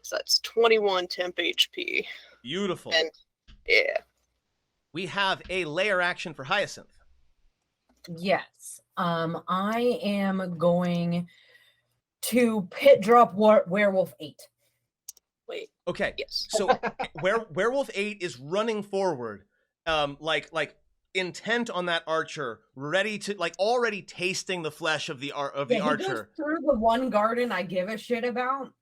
So that's 21 temp HP. Beautiful. And yeah. We have a layer action for Hyacinth. Yes. I am going to pit drop werewolf 8. Wait. Okay. Yes. So werewolf 8 is running forward, like intent on that archer, ready to already tasting the flesh of the archer. He goes through the one garden I give a shit about.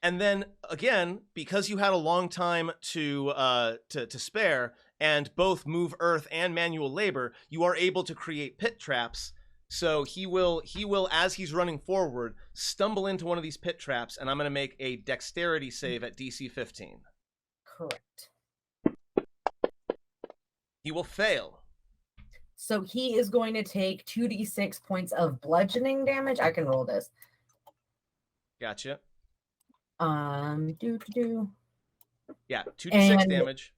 And then again, because you had a long time to spare and both move earth and manual labor, you are able to create pit traps. So he will, as he's running forward, stumble into one of these pit traps, and I'm going to make a dexterity save at DC 15. Correct. He will fail. So he is going to take 2d6 points of bludgeoning damage. I can roll this. Gotcha. Yeah, 2d6 damage.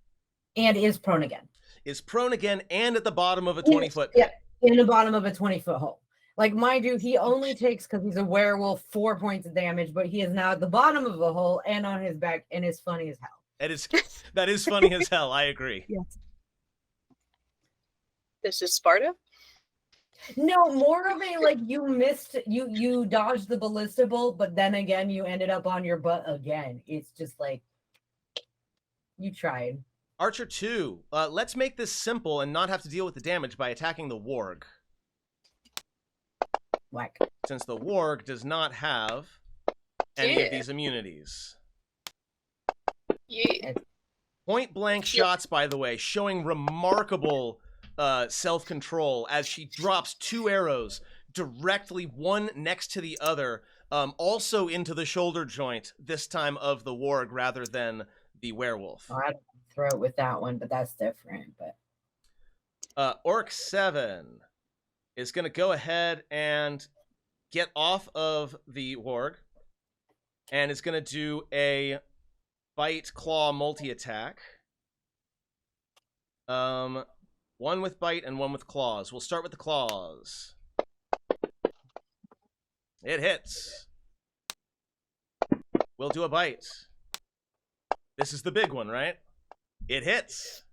And is prone again. Is prone again and at the bottom of a 20-foot pit. Yeah, in the bottom of a 20-foot hole. Like, mind you, he only takes, because he's a werewolf, 4 points of damage, but he is now at the bottom of the hole and on his back, and is funny as hell. That is funny as hell. I agree. Yes. This is Sparta? No, more of a, like, you dodged the ballista bolt, but then again, you ended up on your butt again. It's just like, you tried. Archer 2, let's make this simple and not have to deal with the damage by attacking the warg. Whack. Since the warg does not have any of these immunities. Yeah. Point blank shots, by the way, showing remarkable self-control as she drops 2 arrows directly one next to the other, also into the shoulder joint, this time of the warg rather than the werewolf. Oh, I don't throw it with that one, but that's different. But Orc 7 is going to go ahead and get off of the warg, and is going to do a bite claw multi-attack. One with bite and one with claws. We'll start with the claws. It hits. We'll do a bite. This is the big one, right? It hits.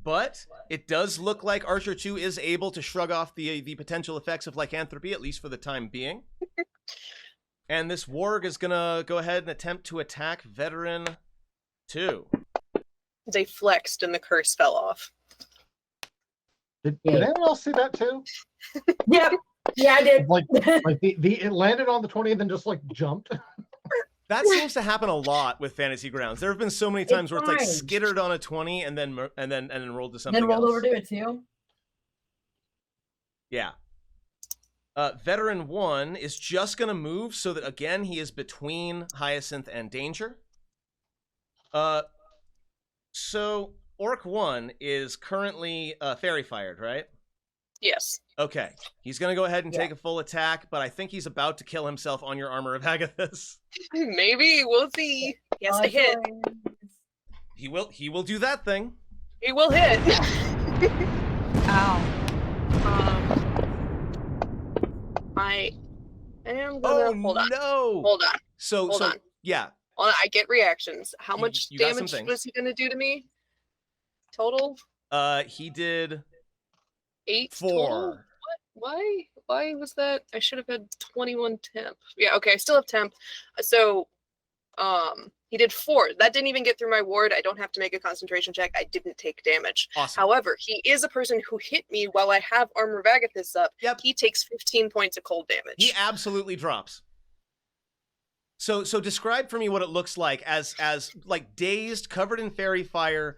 But it does look like Archer 2 is able to shrug off the potential effects of lycanthropy, at least for the time being. And this warg is going to go ahead and attempt to attack Veteran 2. They flexed and the curse fell off. Did anyone else see that too? Yep. Yeah, I did. Like it landed on the 20 and then just like jumped. That seems to happen a lot with Fantasy Grounds. There have been so many times where it's like fine. skittered on a 20 and then rolled to something Then rolled else. over to it too. Yeah. Veteran 1 is just going to move so that, again, he is between Hyacinth and Danger. So Orc 1 is currently fairy fired, right? Yes. Okay. He's going to go ahead and take a full attack, but I think he's about to kill himself on your Armor of Agathis. Maybe. We'll see. He has to hit. He will do that thing. He will hit. Ow. I am gonna hold on. No. Hold on. So yeah. Hold on. I get reactions. How much you got some damage things. was he gonna do to me? Total? He did 8 4. total? What? Why was that? I should have had 21 temp. Yeah, okay, I still have temp. So he did 4. That didn't even get through my ward. I don't have to make a concentration check. I didn't take damage. Awesome. However, he is a person who hit me while I have Armor of Agathis up. Yep. He takes 15 points of cold damage. He absolutely drops. So describe for me what it looks like as like dazed, covered in fairy fire,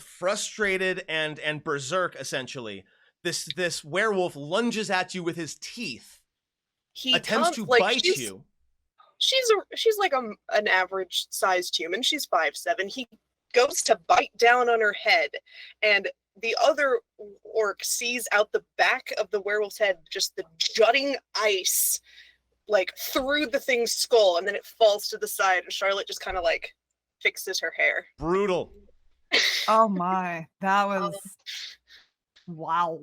frustrated and berserk, essentially, this werewolf lunges at you with his teeth, He attempts to like, bite you. She's like an average sized human. She's 5'7". He goes to bite down on her head, and the other orc sees out the back of the werewolf's head just the jutting ice, like through the thing's skull, and then it falls to the side, and Charlotte just kind of like fixes her hair. Brutal. Oh my, that was wow.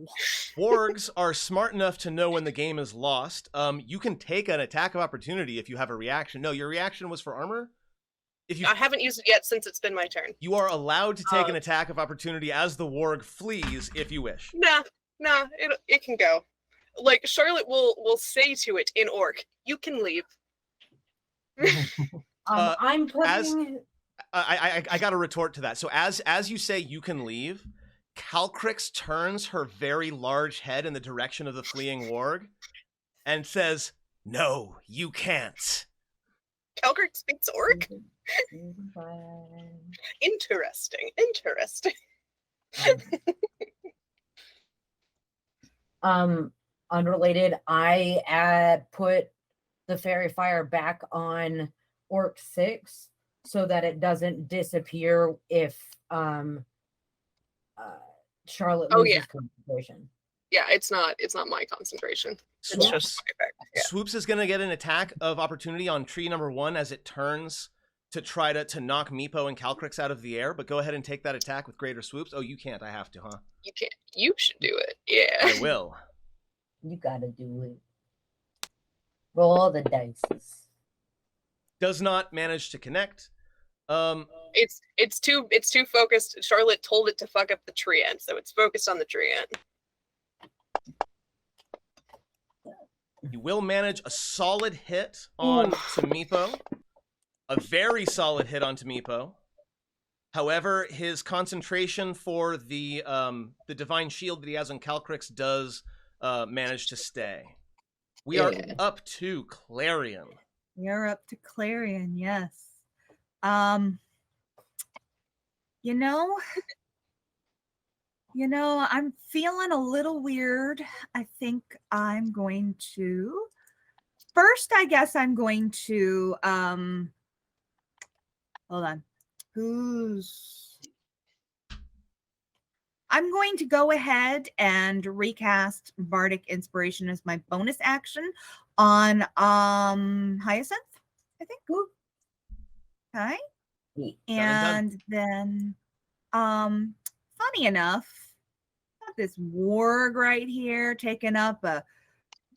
Wargs are smart enough to know when the game is lost. You can take an attack of opportunity if you have a reaction. No, your reaction was for armor? If you I haven't used it yet since it's been my turn. You are allowed to take an attack of opportunity as the warg flees if you wish. Nah, it can go. Like, Charlotte will say to it in orc, "You can leave." I'm putting. I got to retort to that. So as you say you can leave, Calcrix turns her very large head in the direction of the fleeing warg and says, "No, you can't." Calgrick speaks orc? Interesting. Unrelated, I put the fairy fire back on Orc 6 so that it doesn't disappear if Charlotte loses concentration. Yeah, it's not my concentration. It's Swoops, just my effect. Yeah. Swoops is going to get an attack of opportunity on tree number 1 as it turns to try to knock Meepo and Calcrix out of the air, but go ahead and take that attack with greater swoops. Oh, you can't. I have to, huh? You can't. You should do it. Yeah. I will. You gotta do it. Roll the dice. Does not manage to connect. It's too focused. Charlotte told it to fuck up the tree end, so it's focused on the tree end. You will manage a solid hit on Meepo. A very solid hit on Meepo. However, his concentration for the divine shield that he has on Calcrix does manage to stay. We are up to Clarion. You're up to Clarion, yes. You know, I'm feeling a little weird. I think I'm going to first, I guess I'm going to hold on. I'm going to go ahead and recast Bardic Inspiration as my bonus action on Hyacinth, I think. Ooh. Okay. And then funny enough, got this warg right here taking up a,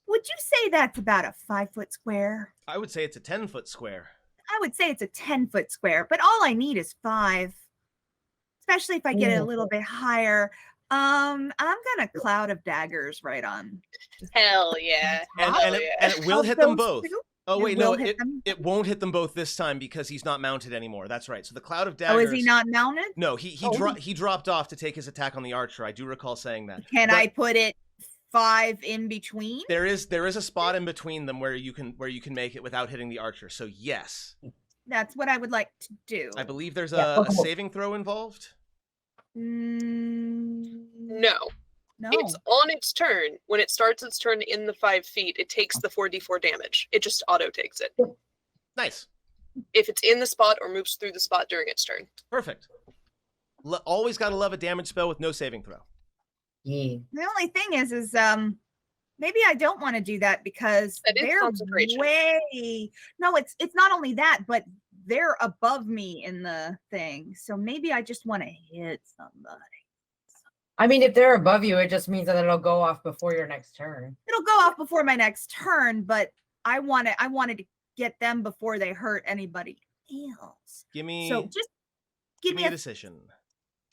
would you say that's about a 5-foot square? I would say it's a 10-foot square. I would say it's a 10-foot square, but all I need is 5. Especially if I get it a little bit higher. I'm gonna cloud of daggers right on. Hell yeah. And it will hit them both. Two? Oh wait, no, them? it won't hit them both this time because he's not mounted anymore. That's right. So the cloud of daggers. Oh, is he not mounted? No, he dropped off to take his attack on the archer. I do recall saying that. Can I put it 5 in between? There is a spot in between them where you can make it without hitting the archer. So yes. That's what I would like to do. I believe there's a saving throw involved. No. No. It's on its turn. When it starts its turn in the 5 feet, it takes the 4d4 damage. It just auto takes it. Nice. If it's in the spot or moves through the spot during its turn. Perfect. Always gotta love a damage spell with no saving throw. Yeah. The only thing is maybe I don't want to do that because they're way. No, it's not only that, but they're above me in the thing. So maybe I just want to hit somebody. I mean, if they're above you, it just means that it'll go off before your next turn. It'll go off before my next turn, but I wanted to get them before they hurt anybody else. Give me a decision.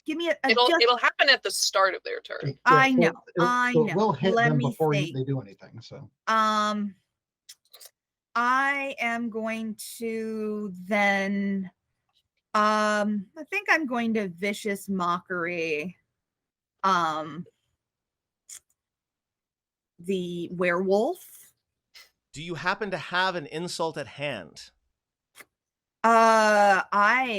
Give me a it'll happen at the start of their turn. I know. It will hit them before they do anything. So I am going to then I think I'm going to vicious mockery the werewolf. Do you happen to have an insult at hand? I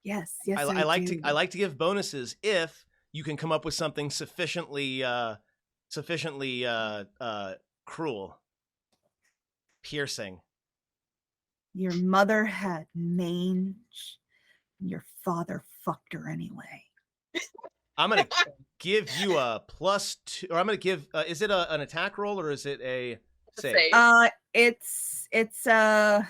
Yes, I like to give bonuses if you can come up with something sufficiently cruel, piercing. Your mother had mange. Your father fucked her anyway. I'm gonna give you a +2, or I'm gonna give. Is it an attack roll or is it a save? It's a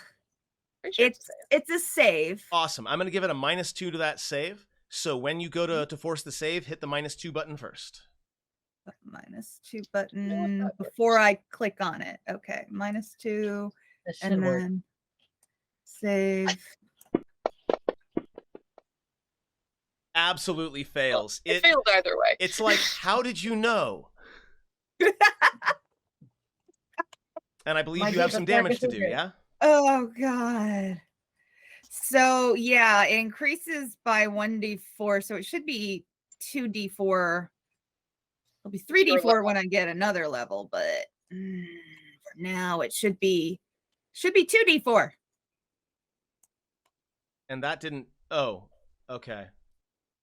save. Awesome. I'm gonna give it a -2 to that save. So when you go to force the save, hit the -2 button first. -2 button before I click on it. Okay, -2, and then save. Absolutely fails. Well, it failed either way. It's like, how did you know? And I believe you have some damage to do, yeah? Oh god. So yeah, it increases by 1d4, so it should be 2d4. It'll be 3d4 when I get another level, but for now it should be 2d4. And that didn't. Oh, okay.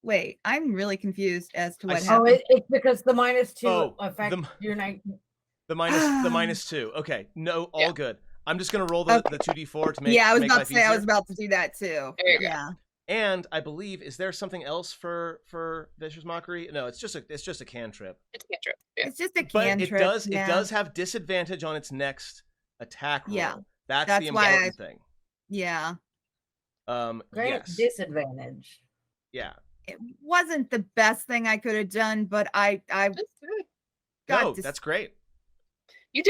Wait, I'm really confused as to what happened. Oh, it's because the -2 affects your night. The -2. Okay, no, all good. I'm just gonna roll the 2d4 to make. Yeah, I was make about life to say easier. I was about to do that too. There you go. Yeah. And I believe, is there something else for Vicious Mockery? No, it's just a cantrip. It's a cantrip. Yeah. It's just a But cantrip. it does have disadvantage on its next attack roll. Yeah, that's the why important thing. Yeah. Great Yes. disadvantage. Yeah. It wasn't the best thing I could have done, but I That's good. got No, dis- that's great. You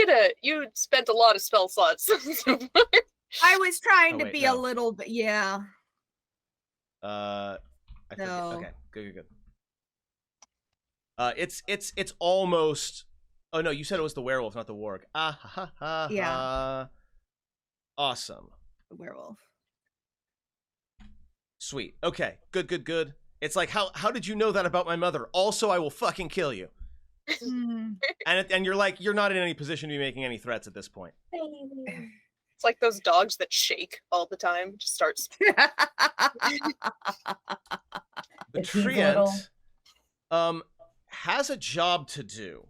spent a lot of spell slots. I was trying to wait, be no. a little bit, yeah. I forget. No. Okay, good. It's almost. Oh no, you said it was the werewolf, not the warg. Ah ha ha ha. Yeah. Awesome. The werewolf. Sweet. Okay. Good. It's like, how did you know that about my mother? Also, I will fucking kill you. And you're like, you're not in any position to be making any threats at this point. It's like those dogs that shake all the time. Just starts. The Is he treant has a job to do,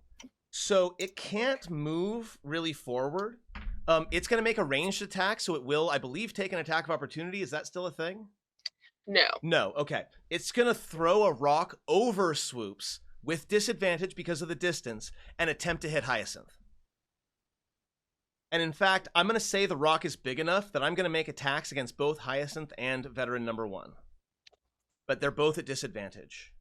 so it can't move really forward. It's going to make a ranged attack, so it will, I believe, take an attack of opportunity. Is that still a thing? No. Okay. It's going to throw a rock over Swoops with disadvantage because of the distance and attempt to hit Hyacinth. And in fact, I'm going to say the rock is big enough that I'm going to make attacks against both Hyacinth and veteran number 1. But they're both at disadvantage.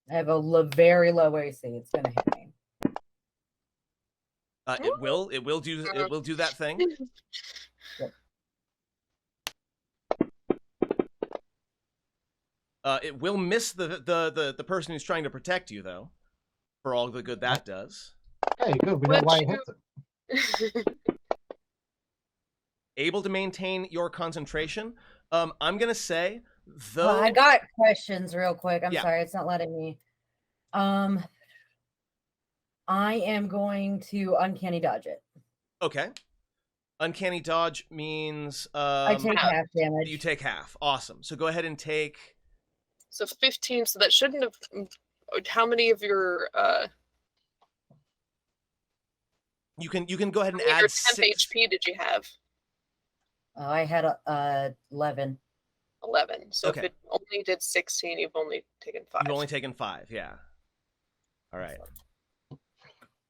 I have a very low AC. It's gonna hit me. It will do that thing. Yep. It will miss the person who's trying to protect you, though, for all the good that does. Hey, good. We know why it hits it. Able to maintain your concentration. I'm gonna say, though. Well, I got questions real quick. I'm Yeah. sorry, it's not letting me. I am going to uncanny dodge it. Okay. Uncanny dodge means I take half damage. you take half. Awesome. So go ahead and take. So 15. So that shouldn't have. How many of your You can go ahead and your add 10th 6 HP did you have? I had 11. 11. So Okay. if it only did 16, you've only taken 5. You've only taken 5. Yeah. All right.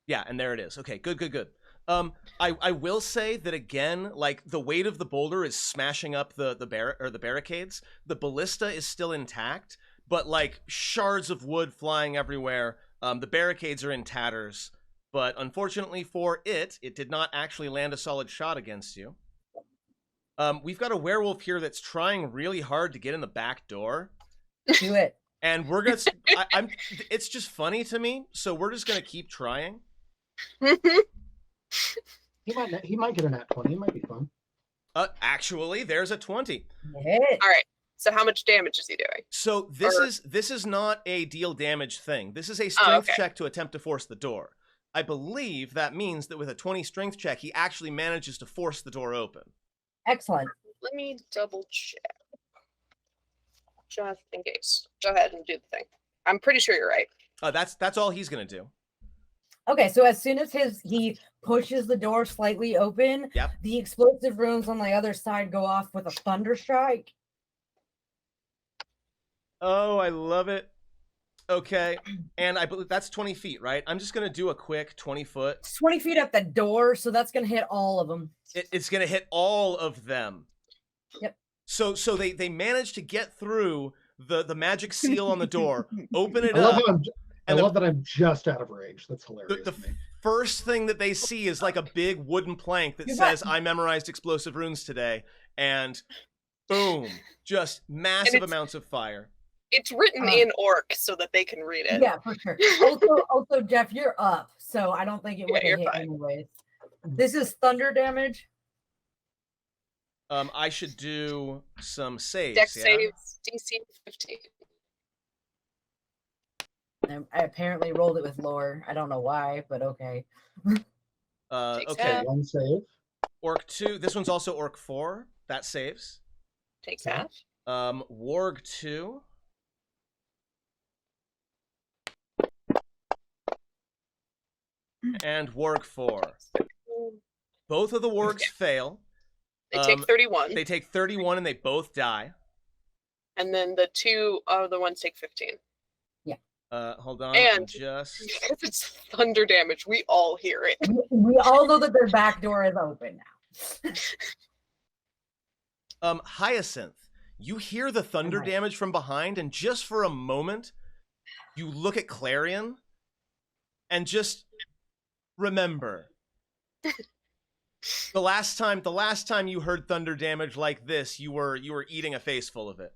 Yeah, and there it is. Okay, good. I will say that again, like the weight of the boulder is smashing up the barricades. The ballista is still intact, but like shards of wood flying everywhere. The barricades are in tatters, but unfortunately for it did not actually land a solid shot against you. We've got a werewolf here that's trying really hard to get in the back door. Do it. And we're gonna. It's just funny to me, so we're just gonna keep trying. He might get a nat 20. It might be fun. Actually, there's a 20. Hit. All right. So how much damage is he doing? So this is not a deal damage thing. This is a strength check to attempt to force the door. I believe that means that with a 20 strength check, he actually manages to force the door open. Excellent. Let me double check. just in case. Go ahead and do the thing. I'm pretty sure you're right. That's all he's gonna do. Okay, so as soon as he pushes the door slightly open, Yep. the explosive runes on the other side go off with a thunder strike. Oh, I love it. Okay, and I believe that's 20 feet, right? I'm just gonna do a quick 20-foot. It's 20 feet at the door, so that's gonna hit all of them. It's gonna hit all of them. Yep. So they managed to get through the magic seal on the door, open it I love up. how I love that I'm just out of range. That's hilarious. The to me. first thing that they see is like a big wooden plank that You says, bet. "I memorized explosive runes today," and boom, just massive amounts of fire. It's written in Orc so that they can read it. Yeah, for sure. Also, Jeff, you're up, so I don't think it would have hit fine. anyways. This is thunder damage. I should do some saves. Dex yeah? saves, DC 15. I apparently rolled it with lore. I don't know why, but okay. Takes Okay. half. One save. Orc 2. This one's also Orc 4. That saves. Takes half. Warg 2. And Warg 4. Both of the wargs fail. They take 31. They take 31 and they both die. And then the two other ones take 15. Hold on. And just because it's thunder damage, we all hear it. We all know that their back door is open now. Hyacinth, you hear the thunder Alright. damage from behind, and just for a moment, you look at Clarion and just remember the last time you heard thunder damage like this, you were eating a face full of it.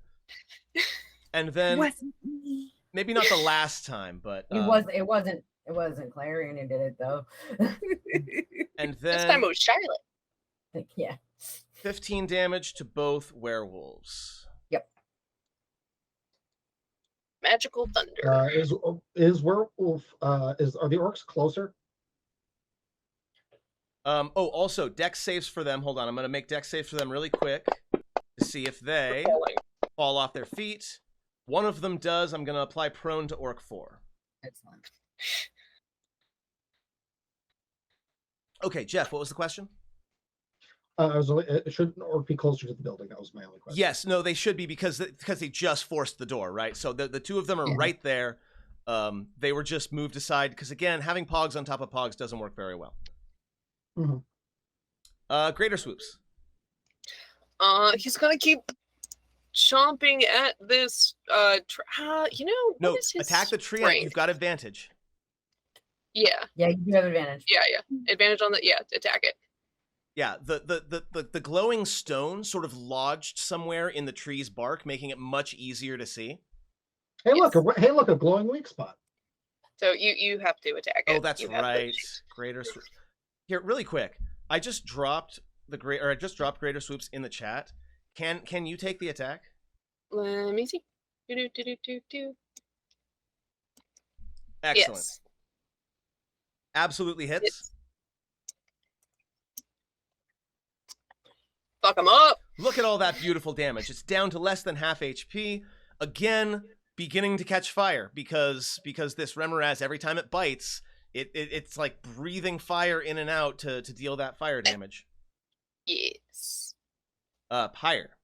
And then Wasn't me. maybe not the last time, but It wasn't Clarion who did it though. and This time it then was Charlotte. Yeah. 15 damage to both werewolves. Magical thunder. Is werewolf? Are the orcs closer? Also dex saves for them. Hold on, I'm gonna make dex saves for them really quick to see if they Falling. fall off their feet. One of them does. I'm gonna apply prone to Orc 4. Excellent. Okay, Jeff, what was the question? Should an orc be closer to the building? That was my only question. Yes, no, they should be because they just forced the door, right? So the two of them are Yeah. right there. They were just moved aside because again, having pogs on top of pogs doesn't work very well. Mhm. Greater swoops. He's gonna keep chomping at this. What No, is his attack the tree. strength? You've got advantage. Yeah, Yeah, you do have advantage. yeah. Advantage on the attack it. Yeah, the glowing stone sort of lodged somewhere in the tree's bark, making it much easier to see. Hey, look! A glowing weak spot. So you have to attack it. Oh, that's You have to- right. Greater swoops. Here, really quick. I just dropped greater swoops in the chat. Can you take the attack? Let me see. Do. Excellent. Yes. Absolutely hits. Yes. Fuck him up. Look at all that beautiful damage. It's down to less than half HP. Again, beginning to catch fire because this Remoraz, every time it bites, it's like breathing fire in and out to deal that fire damage. Yes. Pyre.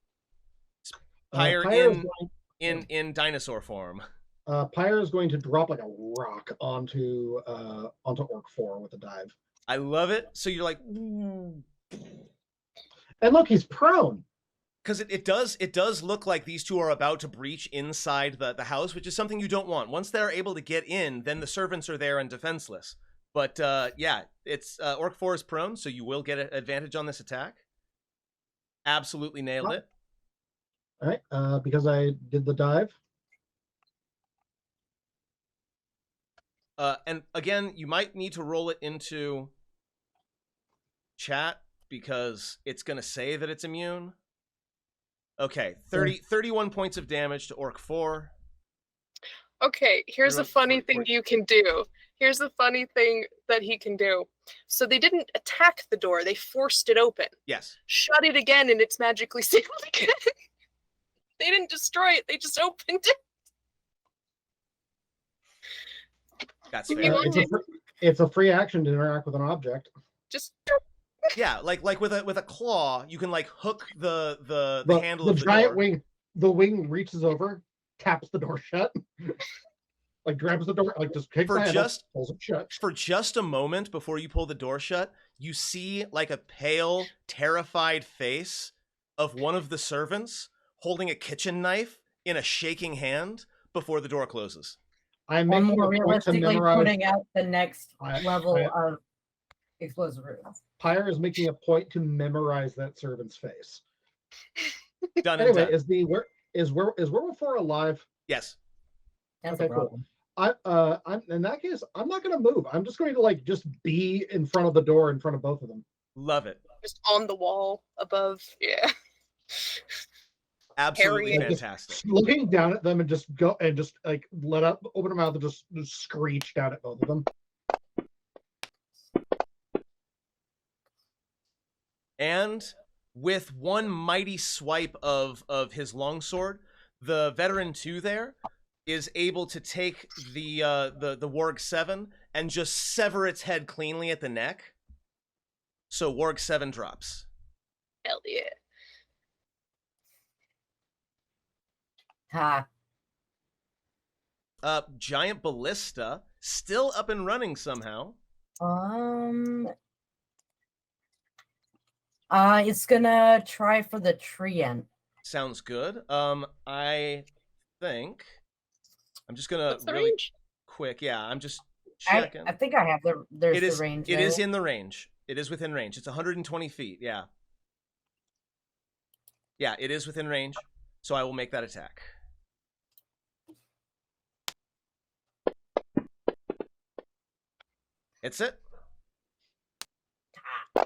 Pyre Pyre is in dinosaur form. Pyre is going to drop like a rock onto Orc 4 with a dive. I love it. So you're like, ooh. And look, he's prone. Because it does look like these two are about to breach inside the house, which is something you don't want. Once they're able to get in, then the servants are there and defenseless. But yeah, it's Orc 4 is prone, so you will get an advantage on this attack. Absolutely nailed it. All right, because I did the dive. And again, you might need to roll it into chat because it's going to say that it's immune. Okay, 31 points of damage to Orc 4. Okay, here's a You're up funny 40. thing you can do. Here's the funny thing that he can do. So they didn't attack the door, they forced it open. Yes. Shut it again and it's magically sealed again. They didn't destroy it. They just opened it. That's If fair. you want It's a free action to interact with an object. Just Yeah, like with a claw, you can like hook the handle the of the giant door. wing. The wing reaches over, taps the door shut, like grabs the door, like just kicks the handle, pulls it shut. For just a moment before you pull the door shut, you see like a pale, terrified face of one of the servants holding a kitchen knife in a shaking hand before the door closes. I'm Or making more a point to realistically, memorize. putting out the next level I- of explosive runes. Pyre is making a point to memorize that servant's face. Done Anyway, and done. is Werewolf 4 alive? Yes. That's Okay, a cool. problem. I'm in that case, I'm not gonna move. I'm just going to like just be in front of the door in front of both of them. Love it. just on the wall above. Yeah. Absolutely Harry- fantastic. Looking down at them and just go and just like let up, open their mouth and just screech down at both of them. And with one mighty swipe of his longsword, the veteran 2 there is able to take the Warg 7 and just sever its head cleanly at the neck. So Warg 7 drops. Hell yeah. Ha. Giant Ballista still up and running somehow. It's gonna try for the treant. Sounds good. I think I'm just gonna What's the really range? quick. Yeah, I'm just I checking. think I have there's It is. the range. It right? is in the range. It is within range. It's 120 feet. Yeah. Yeah, it is within range. So I will make that attack. It's it. I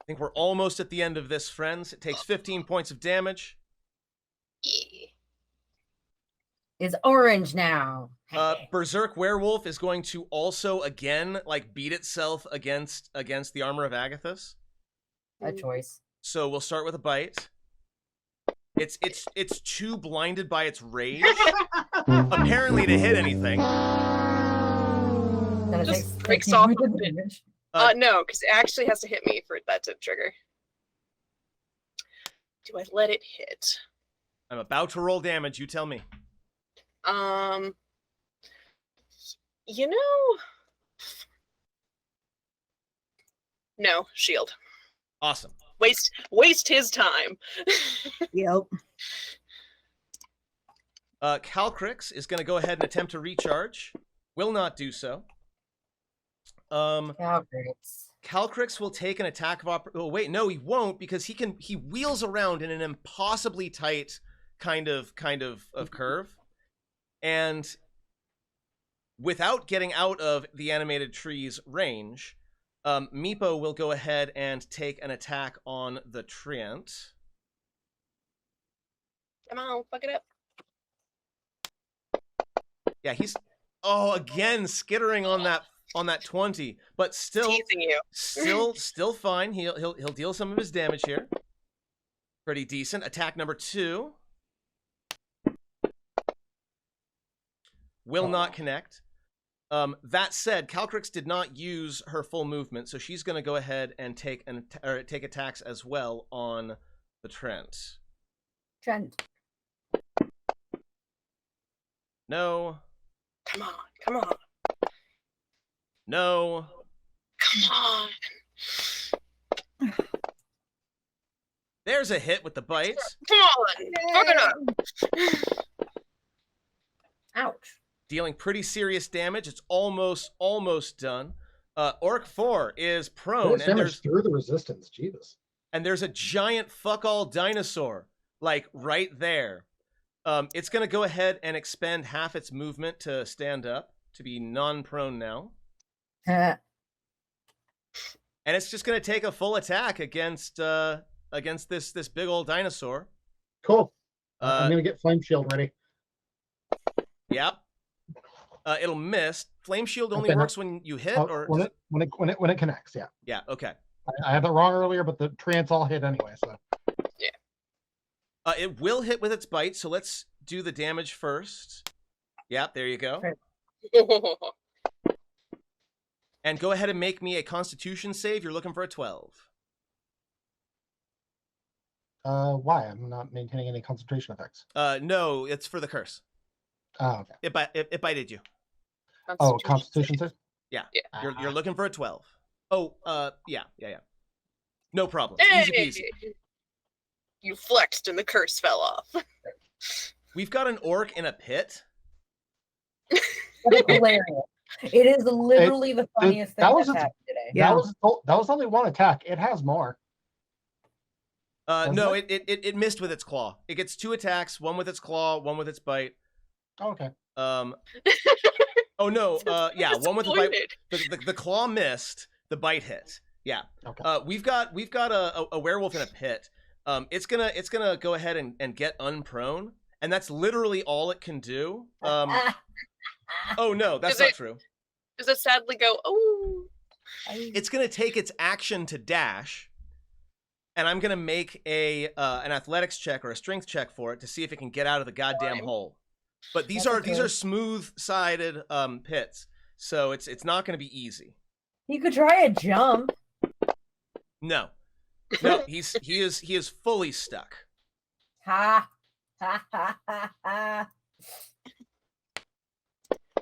think we're almost at the end of this, friends. It takes 15 points of damage. Yeah. Is orange now. Berserk Werewolf is going to also again like beat itself against the armor of Agathis. A choice. So we'll start with a bite. It's too blinded by its rage, apparently, to hit anything. Then it Just takes breaks 15 off points a of bit. damage. No, because it actually has to hit me for that to trigger. Do I let it hit? I'm about to roll damage. You tell me. You know, no shield. Awesome. Waste his time. Yep. Calcrix is going to go ahead and attempt to recharge. Will not do so. Calcrix will take an attack of oh wait, no, he won't, because he wheels around in an impossibly tight kind of curve, and without getting out of the animated tree's range, Meepo will go ahead and take an attack on the treant. Come on, fuck it up. Yeah, he's again skittering on that 20, but still Teasing you. still fine. He'll deal some of his damage here. Pretty decent. Attack number 2 will not connect. That said, Calcrix did not use her full movement, so she's going to go ahead and take attacks as well on the Trent. No. Come on. No. Come on. There's a hit with the bite. Come on. Fuck it up. Ouch. Dealing pretty serious damage. It's almost done. Orc 4 is prone, and damage through the resistance. Jesus. And there's a giant fuck all dinosaur like right there. It's gonna go ahead and expend half its movement to stand up, to be non-prone now. And it's just gonna take a full attack against this big old dinosaur. Cool. I'm gonna get flame shield ready. Yep. It'll miss. Flame shield only works when you hit, or when it connects. Yeah. Yeah. Okay. I had that wrong earlier, but the treants all hit anyway. So. Yeah. It will hit with its bite, so let's do the damage first. Yep, there you go. And go ahead and make me a Constitution save. You're looking for a 12. Why? I'm not maintaining any concentration effects. No, it's for the curse. Oh, okay. It bited you. Oh, Constitution save? Yeah. Yeah. You're looking for a 12. Oh, yeah. No problem. Hey! Easy peasy. You flexed and the curse fell off. We've got an orc in a pit. That's hilarious. It is literally the funniest that thing was that's a- happened today. Yeah. That was only one attack. It has more. No, it missed with its claw. It gets 2 attacks, one with its claw, one with its bite. Oh, okay. Oh no, yeah, one with the bite. Disappointed. The claw missed, the bite hit. Yeah. Okay. We've got a werewolf in a pit. It's gonna go ahead and get unprone, and that's literally all it can do. Oh no, that's not true. Does it sadly go, oh? It's gonna take its action to dash, and I'm gonna make an athletics check or a strength check for it to see if it can get out of the goddamn hole. But these are smooth-sided pits, so it's not gonna be easy. You could try a jump. No, he is fully stuck. Ha ha ha ha ha.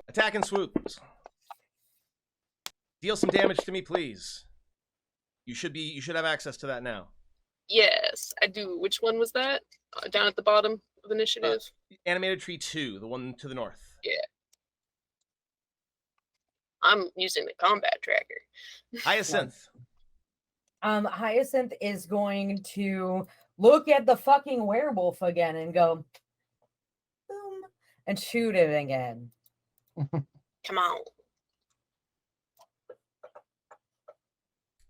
Attack and swoops. Deal some damage to me, please. You should have access to that now. Yes, I do. Which one was that? Down at the bottom of initiative? Animated tree 2, the one to the north. Yeah. I'm using the combat tracker. Hyacinth. Hyacinth is going to look at the fucking werewolf again and go, boom, and shoot him again. Come on.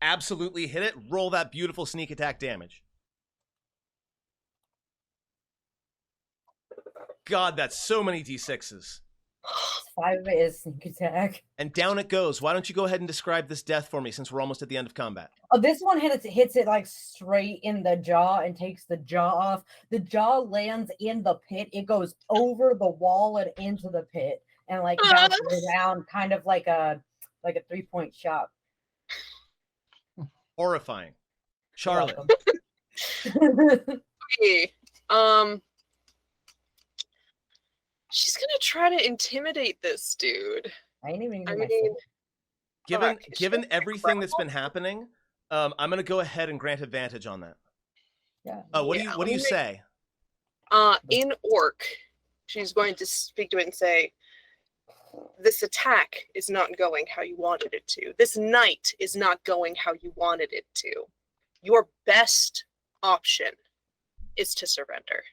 Absolutely hit it. Roll that beautiful sneak attack damage. God, that's so many d6s. 5 of it is sneak attack. And down it goes. Why don't you go ahead and describe this death for me, since we're almost at the end of combat? Oh, this one hits it like straight in the jaw and takes the jaw off. The jaw lands in the pit. It goes over the wall and into the pit and like bounces around, kind of like a 3-point shot. Horrifying. Charlotte. Okay. She's gonna try to intimidate this dude. I ain't even. I gonna mean, Given everything that's been happening, I'm gonna go ahead and grant advantage on that. yeah. What do you say? In orc, she's going to speak to it and say, "This attack is not going how you wanted it to. This night is not going how you wanted it to. Your best option is to surrender."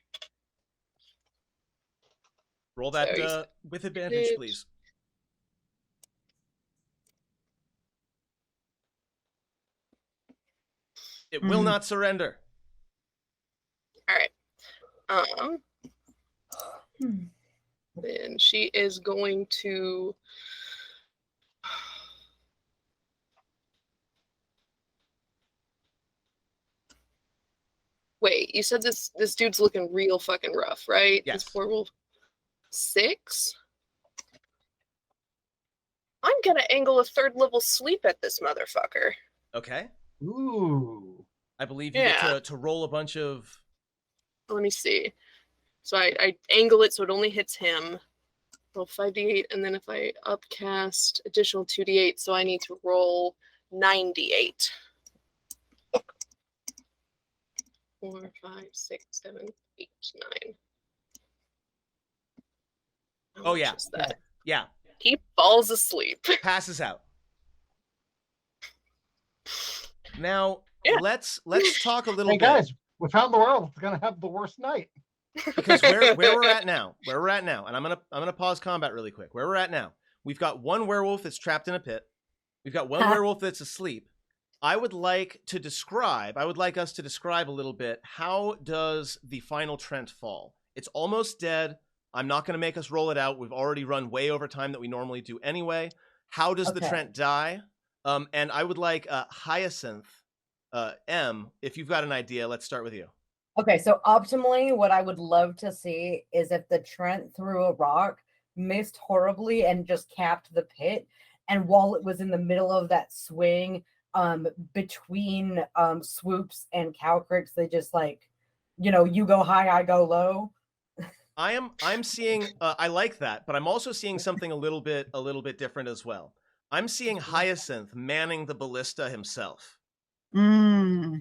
Roll that So with advantage, please. It will not surrender. All right. Then she is going to. Wait, you said this dude's looking real fucking rough, right? Yes. This werewolf. 6. I'm gonna angle a 3rd level sweep at this motherfucker. Okay. Ooh. I believe you get to roll a bunch of. Let me see. So I angle it so it only hits him. Roll 5d8, and then if I upcast, additional 2d8, so I need to roll 98. 4, 5, 6, 7, 8, 9. Oh yeah. That? Yeah. He falls asleep. Passes out. Now let's talk a little Hey bit. guys, we found the world. It's gonna have the worst night. Because where we're at now, and I'm gonna pause combat really quick. Where we're at now, we've got one werewolf that's trapped in a pit. We've got one werewolf that's asleep. I would like us to describe a little bit, how does the final Trent fall? It's almost dead. I'm not going to make us roll it out. We've already run way over time that we normally do anyway. How does the Trent die? And I would like Hyacinth, M, if you've got an idea, let's start with you. Okay, so optimally, what I would love to see is if the Trent threw a rock, missed horribly, and just capped the pit. And while it was in the middle of that swing, between swoops and Calcrix, they just like, you go high, I go low. I'm seeing I like that, but I'm also seeing something a little bit different as well. I'm seeing Hyacinth manning the ballista himself. Well, I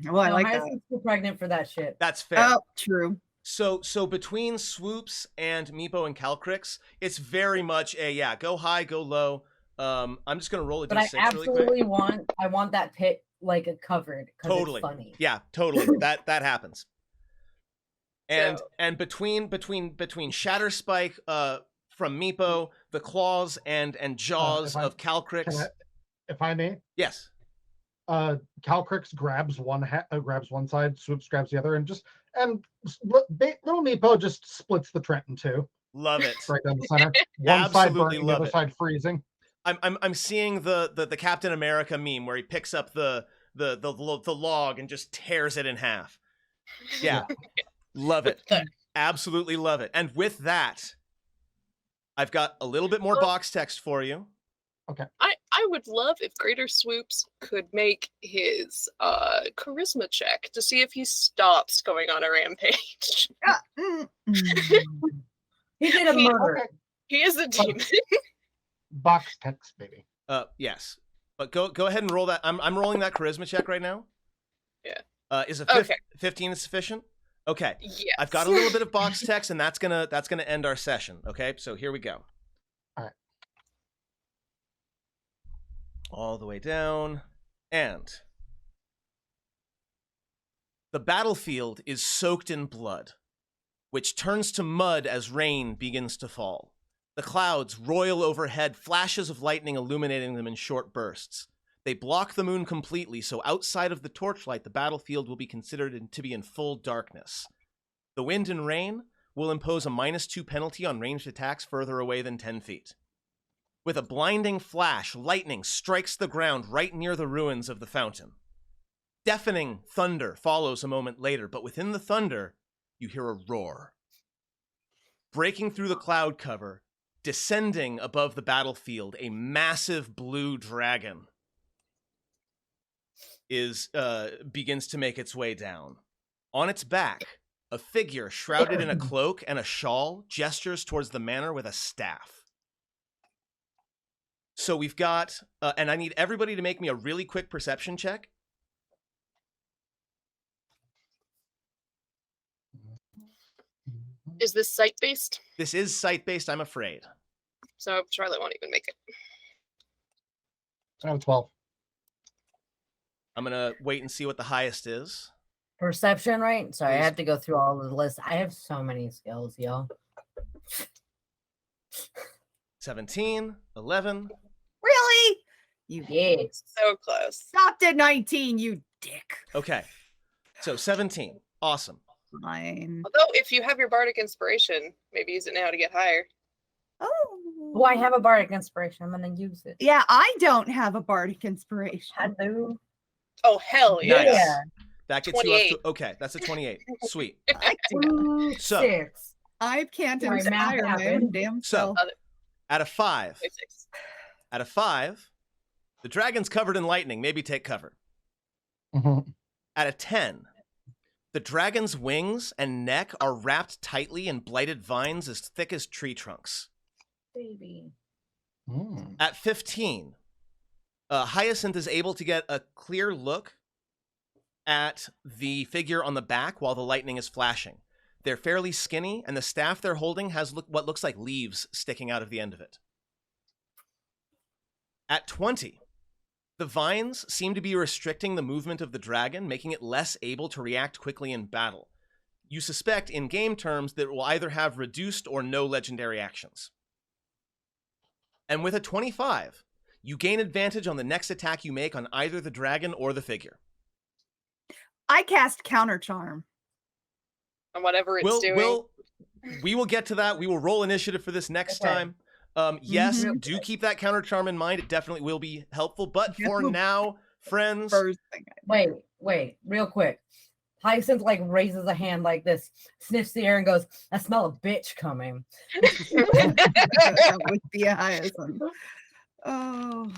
No, like that. Hyacinth's too pregnant for that shit. That's fair. Oh, true. So between swoops and Meepo and Calcrix, it's very much a go high, go low. I'm just gonna roll a But I d6 really quick. absolutely want that pit like covered because Totally. it's funny. Yeah, totally. that happens. And So- and between Shatter Spike from Meepo, the claws and jaws of Calcrix. If I may, Yes. Calcrix grabs one side, Swoops grabs the other, and little Meepo just splits the Trent in two, Love it. right down the center. One side Absolutely burning, the love other it. side freezing. I'm seeing the Captain America meme where he picks up the log and just tears it in half. Yeah. Love it. Absolutely love it. And with that, I've got a little bit more box text for you. I would love if Greater Swoops could make his charisma check to see if he stops going on a rampage. He did a He- murder. Okay. He is a demon. Box text, baby. Yes. But go ahead and roll that. I'm rolling that charisma check right now. Yeah. Is a Okay. 15 sufficient? Okay. Yes. I've got a little bit of box text, and that's gonna end our session. Okay, so here we go. All right. All the way down, and the battlefield is soaked in blood, which turns to mud as rain begins to fall. The clouds roil overhead, flashes of lightning illuminating them in short bursts. They block the moon completely, so outside of the torchlight, the battlefield will be considered to be in full darkness. The wind and rain will impose a -2 penalty on ranged attacks further away than 10 feet. With a blinding flash, lightning strikes the ground right near the ruins of the fountain. Deafening thunder follows a moment later, but within the thunder, you hear a roar. Breaking through the cloud cover, descending above the battlefield, a massive blue dragon begins to make its way down. On its back, a figure shrouded in a cloak and a shawl gestures towards the manor with a staff. So we've got, and I need everybody to make me a really quick perception check. Is this site-based? This is sight-based, I'm afraid. So Charlotte won't even make it. I have 12. I'm going to wait and see what the highest is. Perception, right? Sorry, I Please. have to go through all of the list. I have so many skills, yo. 17, 11. Really? You Yes. So close. stopped at 19, you dick. Okay. So 17. Awesome. Fine. Although, if you have your bardic inspiration, maybe use it now to get higher. Oh. Well, I have a bardic inspiration. I'm gonna use it. Yeah, I don't have a bardic inspiration. I do. Oh, hell Nice. yes. Yeah. That gets you 28. up to, okay, that's a 28. Sweet. I do. So- 6. I can't Sorry, math inspire my own happened. damn So- self. Out of 5, 26. the dragon's covered in lightning. Maybe take cover. Mhm. Out of 10, the dragon's wings and neck are wrapped tightly in blighted vines as thick as tree trunks. Baby. Mm. At 15, Hyacinth is able to get a clear look at the figure on the back while the lightning is flashing. They're fairly skinny, and the staff they're holding has what looks like leaves sticking out of the end of it. At 20, the vines seem to be restricting the movement of the dragon, making it less able to react quickly in battle. You suspect, in game terms, that it will either have reduced or no legendary actions. And with a 25, you gain advantage on the next attack you make on either the dragon or the figure. I cast counter charm. On whatever it's doing. We will get to that. We will roll initiative for this next Okay. time. Yes, Mhm. do keep that counter charm in mind. It definitely will be helpful. But for Yeah. now, friends, First thing. Wait, real quick. Hyacinth like raises a hand like this, sniffs the air, and goes, "I smell a bitch coming." That would be a Hyacinth. Oh.